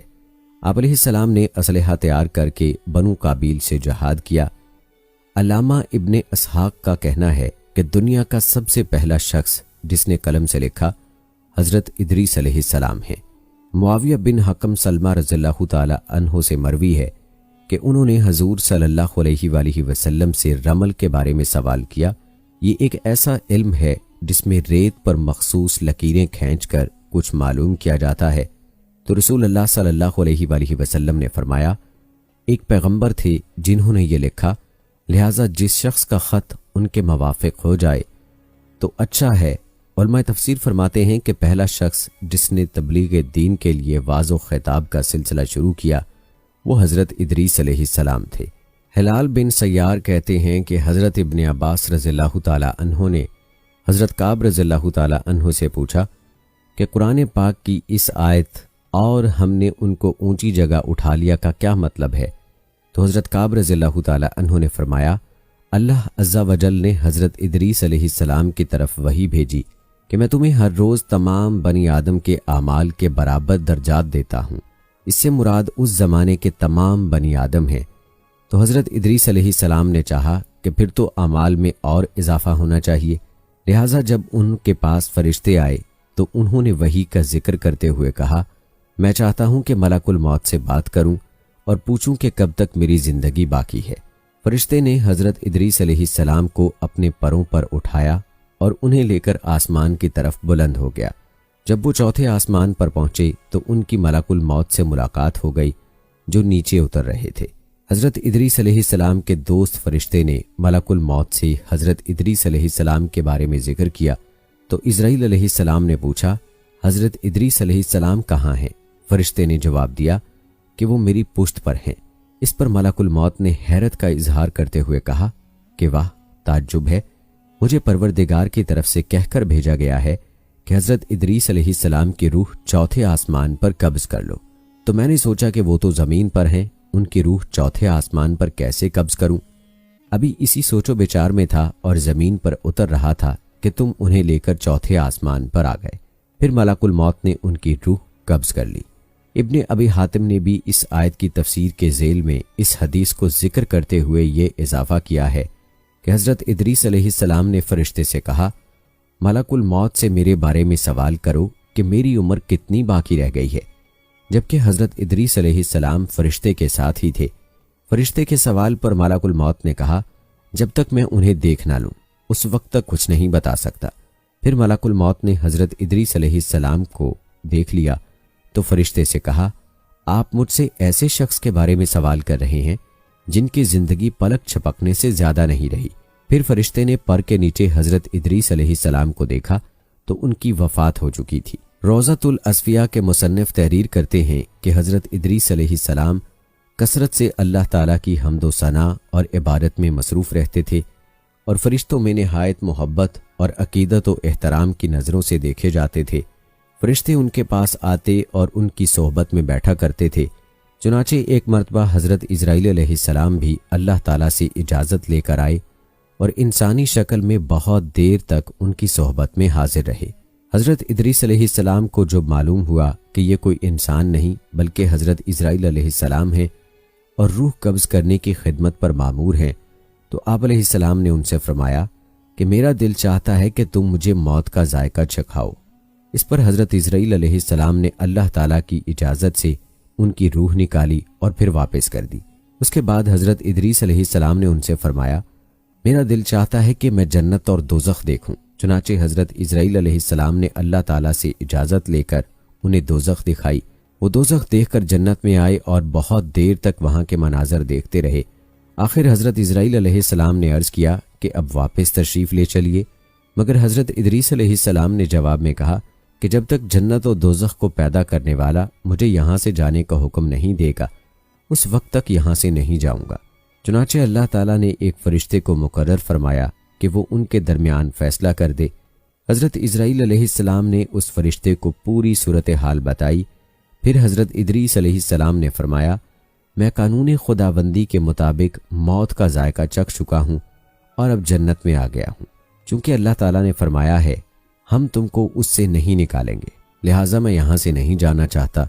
آپ علیہ السلام نے اسلحہ تیار کر کے بنو قابیل سے جہاد کیا۔ علامہ ابن اسحاق کا کہنا ہے کہ دنیا کا سب سے پہلا شخص جس نے قلم سے لکھا حضرت ادریس علیہ السلام ہیں۔ معاویہ بن حکم سلمہ رضی اللہ تعالی عنہ سے مروی ہے کہ انہوں نے حضور صلی اللہ علیہ وآلہ وسلم سے رمل کے بارے میں سوال کیا۔ یہ ایک ایسا علم ہے جس میں ریت پر مخصوص لکیریں کھینچ کر کچھ معلوم کیا جاتا ہے۔ تو رسول اللہ صلی اللہ علیہ وآلہ وسلم نے فرمایا، ایک پیغمبر تھے جنہوں نے یہ لکھا، لہٰذا جس شخص کا خط ان کے موافق ہو جائے تو اچھا ہے۔ علماء تفسیر فرماتے ہیں کہ پہلا شخص جس نے تبلیغ دین کے لیے واعظ و خطاب کا سلسلہ شروع کیا وہ حضرت ادریس علیہ السلام تھے۔ ہلال بن سیار کہتے ہیں کہ حضرت ابن عباس رضی اللہ تعالی عنہ نے حضرت کعب رضی اللہ تعالی عنہ سے پوچھا کہ قرآن پاک کی اس آیت اور ہم نے ان کو اونچی جگہ اٹھا لیا کا کیا مطلب ہے؟ تو حضرت کعب رضی اللہ تعالی عنہ نے فرمایا، اللہ عز و جل نے حضرت ادریس علیہ السلام کی طرف وحی بھیجی کہ میں تمہیں ہر روز تمام بنی آدم کے اعمال کے برابر درجات دیتا ہوں۔ اس سے مراد اس زمانے کے تمام بنی آدم ہیں۔ تو حضرت ادریس علیہ السلام نے چاہا کہ پھر تو اعمال میں اور اضافہ ہونا چاہیے، لہٰذا جب ان کے پاس فرشتے آئے تو انہوں نے وحی کا ذکر کرتے ہوئے کہا، میں چاہتا ہوں کہ ملک الموت سے بات کروں اور پوچھوں کہ کب تک میری زندگی باقی ہے۔ فرشتے نے حضرت ادریس علیہ السلام کو اپنے پروں پر اٹھایا اور انہیں لے کر آسمان کی طرف بلند ہو گیا۔ جب وہ چوتھے آسمان پر پہنچے تو ان کی ملک الموت سے ملاقات ہو گئی جو نیچے اتر رہے تھے۔ حضرت ادریس علیہ السلام کے دوست فرشتے نے ملک الموت سے حضرت ادریس علیہ السلام کے بارے میں ذکر کیا تو اسرائیل علیہ السلام نے پوچھا، حضرت ادریس علیہ السلام کہاں ہیں؟ فرشتے نے جواب دیا کہ وہ میری پشت پر ہیں۔ اس پر ملک الموت نے حیرت کا اظہار کرتے ہوئے کہا کہ واہ، تعجب ہے، مجھے پروردگار کی طرف سے کہہ کر بھیجا گیا ہے کہ حضرت ادریس علیہ السلام کی روح چوتھے آسمان پر قبض کر لو۔ تو میں نے سوچا کہ وہ تو زمین پر ہیں، ان کی روح چوتھے آسمان پر کیسے قبض کروں؟ ابھی اسی سوچ و بچار میں تھا اور زمین پر اتر رہا تھا کہ تم انہیں لے کر چوتھے آسمان پر آ گئے۔ پھر ملک الموت نے ان کی روح قبض کر لی۔ ابن ابی حاتم نے بھی اس آیت کی تفسیر کے ذیل میں اس حدیث کو ذکر کرتے ہوئے یہ اضافہ کیا ہے کہ حضرت ادریس علیہ السلام نے فرشتے سے کہا، ملک الموت سے میرے بارے میں سوال کرو کہ میری عمر کتنی باقی رہ گئی ہے، جبکہ حضرت ادریس علیہ السلام فرشتے کے ساتھ ہی تھے۔ فرشتے کے سوال پر ملک الموت نے کہا، جب تک میں انہیں دیکھ نہ لوں اس وقت تک کچھ نہیں بتا سکتا۔ پھر ملک الموت نے حضرت ادریس علیہ السلام کو دیکھ لیا تو فرشتے سے کہا، آپ مجھ سے ایسے شخص کے بارے میں سوال کر رہے ہیں جن کی زندگی پلک چھپکنے سے زیادہ نہیں رہی۔ پھر فرشتے نے پر کے نیچے حضرت ادریس علیہ السلام کو دیکھا تو ان کی وفات ہو چکی تھی۔ روضۃ الاصفیاء کے مصنف تحریر کرتے ہیں کہ حضرت ادریس علیہ السلام کثرت سے اللہ تعالیٰ کی حمد و ثنا اور عبادت میں مصروف رہتے تھے اور فرشتوں میں نہایت محبت اور عقیدت و احترام کی نظروں سے دیکھے جاتے تھے۔ فرشتے ان کے پاس آتے اور ان کی صحبت میں بیٹھا کرتے تھے۔ چنانچہ ایک مرتبہ حضرت اسرائیل علیہ السلام بھی اللہ تعالیٰ سے اجازت لے کر آئے اور انسانی شکل میں بہت دیر تک ان کی صحبت میں حاضر رہے۔ حضرت ادریس علیہ السلام کو جب معلوم ہوا کہ یہ کوئی انسان نہیں بلکہ حضرت اسرائیل علیہ السلام ہیں اور روح قبض کرنے کی خدمت پر مامور ہیں، تو آپ علیہ السلام نے ان سے فرمایا کہ میرا دل چاہتا ہے کہ تم مجھے موت کا ذائقہ چکھاؤ۔ اس پر حضرت اسرائیل علیہ السلام نے اللہ تعالیٰ کی اجازت سے ان کی روح نکالی اور پھر واپس کر دی۔ اس کے بعد حضرت ادریس علیہ السلام نے ان سے فرمایا میرا دل چاہتا ہے کہ میں جنت اور دوزخ دیکھوں۔ چنانچہ حضرت اسرائیل علیہ السلام نے اللہ تعالیٰ سے اجازت لے کر انہیں دوزخ دکھائی۔ وہ دوزخ دیکھ کر جنت میں آئے اور بہت دیر تک وہاں کے مناظر دیکھتے رہے۔ آخر حضرت اسرائیل علیہ السلام نے عرض کیا کہ اب واپس تشریف لے چلیے، مگر حضرت ادریس علیہ السلام نے جواب میں کہا کہ جب تک جنت و دوزخ کو پیدا کرنے والا مجھے یہاں سے جانے کا حکم نہیں دے گا اس وقت تک یہاں سے نہیں جاؤں گا۔ چنانچہ اللہ تعالیٰ نے ایک فرشتے کو مقرر فرمایا کہ وہ ان کے درمیان فیصلہ کر دے۔ حضرت اسرائیل علیہ السلام نے اس فرشتے کو پوری صورتحال بتائی۔ پھر حضرت ادریس علیہ السلام نے فرمایا میں قانون خداوندی کے مطابق موت کا ذائقہ چکھ چکا ہوں اور اب جنت میں آ گیا ہوں، چونکہ اللہ تعالیٰ نے فرمایا ہے ہم تم کو اس سے نہیں نکالیں گے، لہٰذا میں یہاں سے نہیں جانا چاہتا۔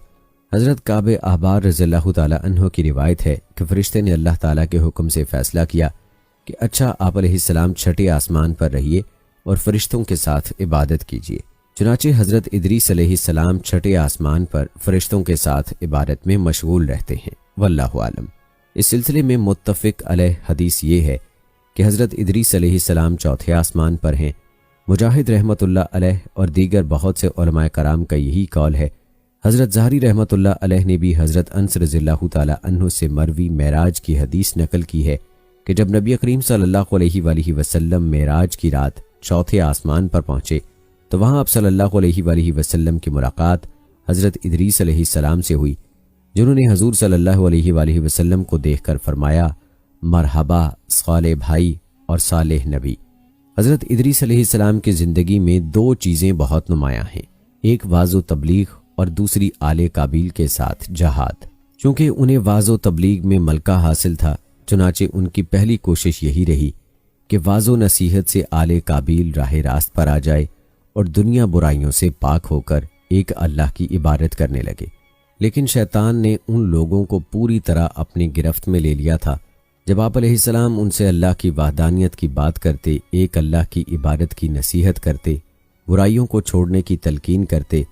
حضرت کعب احبار رضی اللہ تعالیٰ عنہ کی روایت ہے کہ فرشتے نے اللہ تعالیٰ کے حکم سے فیصلہ کیا کہ اچھا آپ علیہ السلام چھٹے آسمان پر رہیے اور فرشتوں کے ساتھ عبادت کیجیے۔ چنانچہ حضرت ادریس علیہ السلام چھٹے آسمان پر فرشتوں کے ساتھ عبادت میں مشغول رہتے ہیں، واللہ عالم۔ اس سلسلے میں متفق علیہ حدیث یہ ہے کہ حضرت ادریس علیہ السلام چوتھے آسمان پر ہیں۔ مجاہد رحمۃ اللہ علیہ اور دیگر بہت سے علماء کرام کا یہی قول ہے۔ حضرت ظاہری رحمۃ اللہ علیہ نے بھی حضرت انس رضی اللہ تعالیٰ عنہ سے مروی معراج کی حدیث نقل کی ہے کہ جب نبی کریم صلی اللہ علیہ وآلہ وسلم معراج کی رات چوتھے آسمان پر پہنچے تو وہاں آپ صلی اللہ علیہ وآلہ وسلم کی ملاقات حضرت ادریس علیہ السلام سے ہوئی، جنہوں نے حضور صلی اللہ علیہ وآلہ وسلم کو دیکھ کر فرمایا مرحبا صالح بھائی اور صالح نبی۔ حضرت ادریس علیہ السلام کی زندگی میں دو چیزیں بہت نمایاں ہیں، ایک وعظ و تبلیغ اور دوسری آل کابیل کے ساتھ جہاد۔ چونکہ انہیں وعظ و تبلیغ میں ملکہ حاصل تھا، چنانچہ ان کی پہلی کوشش یہی رہی کہ وعظ و نصیحت سے آل کابیل راہ راست پر آ جائے اور دنیا برائیوں سے پاک ہو کر ایک اللہ کی عبادت کرنے لگے۔ لیکن شیطان نے ان لوگوں کو پوری طرح اپنی گرفت میں لے لیا تھا۔ جب آپ علیہ السلام ان سے اللہ کی وحدانیت کی بات کرتے، ایک اللہ کی عبادت کی نصیحت کرتے، برائیوں کو چھوڑنے کی تلقین کرتے،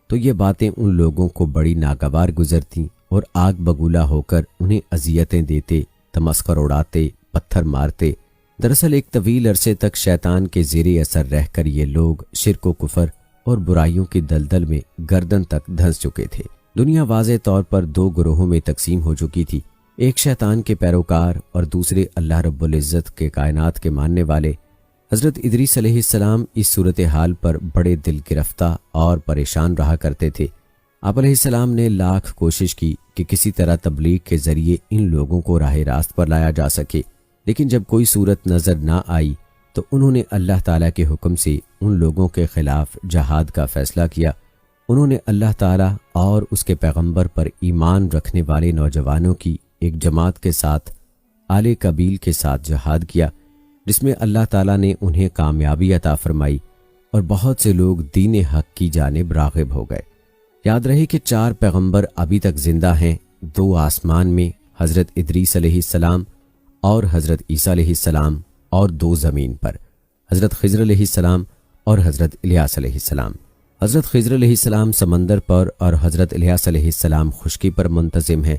تو یہ باتیں ان لوگوں کو بڑی ناگوار گزرتیں اور آگ بگولا ہو کر انہیں اذیتیں دیتے، تمسخر اڑاتے، پتھر مارتے۔ دراصل ایک طویل عرصے تک شیطان کے زیر اثر رہ کر یہ لوگ شرک و کفر اور برائیوں کی دلدل میں گردن تک دھنس چکے تھے۔ دنیا واضح طور پر دو گروہوں میں تقسیم ہو چکی تھی، ایک شیطان کے پیروکار اور دوسرے اللہ رب العزت کے کائنات کے ماننے والے۔ حضرت ادریس علیہ السلام اس صورتحال پر بڑے دل گرفتہ اور پریشان رہا کرتے تھے۔ آپ علیہ السلام نے لاکھ کوشش کی کہ کسی طرح تبلیغ کے ذریعے ان لوگوں کو راہ راست پر لایا جا سکے، لیکن جب کوئی صورت نظر نہ آئی تو انہوں نے اللہ تعالیٰ کے حکم سے ان لوگوں کے خلاف جہاد کا فیصلہ کیا۔ انہوں نے اللہ تعالیٰ اور اس کے پیغمبر پر ایمان رکھنے والے نوجوانوں کی ایک جماعت کے ساتھ آل کبیل کے ساتھ جہاد کیا، جس میں اللہ تعالیٰ نے انہیں کامیابی عطا فرمائی اور بہت سے لوگ دین حق کی جانب راغب ہو گئے۔ یاد رہے کہ 4 پیغمبر ابھی تک زندہ ہیں، 2 آسمان میں، حضرت ادریس علیہ السلام اور حضرت عیسیٰ علیہ السلام، اور 2 زمین پر، حضرت خضر علیہ السلام اور حضرت الیاس علیہ السلام۔ حضرت خضر علیہ السلام سمندر پر اور حضرت الیاس علیہ السلام خشکی پر منتظم ہیں۔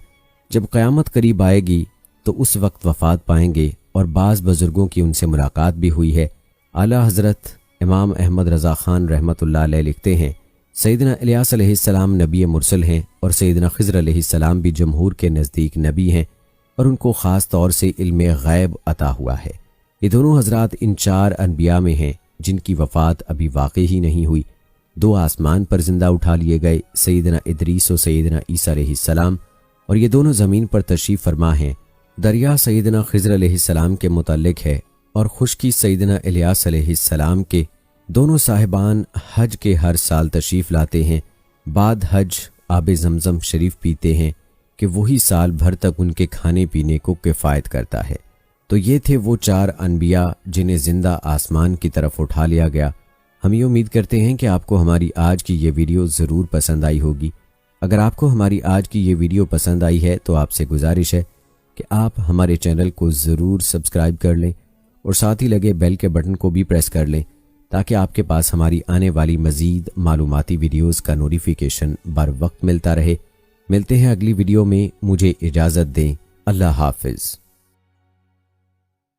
جب قیامت قریب آئے گی تو اس وقت وفات پائیں گے، اور بعض بزرگوں کی ان سے ملاقات بھی ہوئی ہے۔ اعلیٰ حضرت امام احمد رضا خان رحمۃ اللہ علیہ لکھتے ہیں سیدنا الیاس علیہ السلام نبی مرسل ہیں اور سیدنا خضر علیہ السلام بھی جمہور کے نزدیک نبی ہیں، اور ان کو خاص طور سے علم غیب عطا ہوا ہے۔ یہ دونوں حضرات ان 4 انبیاء میں ہیں جن کی وفات ابھی واقع ہی نہیں ہوئی۔ 2 آسمان پر زندہ اٹھا لیے گئے، سیدنا ادریس و سیدنا عیسیٰ علیہ السلام، اور یہ دونوں زمین پر تشریف فرما ہیں۔ دریا سیدنا خضر علیہ السلام کے متعلق ہے اور خشکی سیدنا الیاس علیہ السلام کے۔ دونوں صاحبان حج کے ہر سال تشریف لاتے ہیں، بعد حج آب زمزم شریف پیتے ہیں کہ وہی سال بھر تک ان کے کھانے پینے کو کفایت کرتا ہے۔ تو یہ تھے وہ 4 انبیاء جنہیں زندہ آسمان کی طرف اٹھا لیا گیا۔ ہم یہ امید کرتے ہیں کہ آپ کو ہماری آج کی یہ ویڈیو ضرور پسند آئی ہوگی۔ اگر آپ کو ہماری آج کی یہ ویڈیو پسند آئی ہے تو آپ سے گزارش ہے کہ آپ ہمارے چینل کو ضرور سبسکرائب کر لیں اور ساتھ ہی لگے بیل کے بٹن کو بھی پریس کر لیں تاکہ آپ کے پاس ہماری آنے والی مزید معلوماتی ویڈیوز کا نوٹیفیکیشن بر وقت ملتا رہے۔ ملتے ہیں اگلی ویڈیو میں، مجھے اجازت دیں، اللہ حافظ۔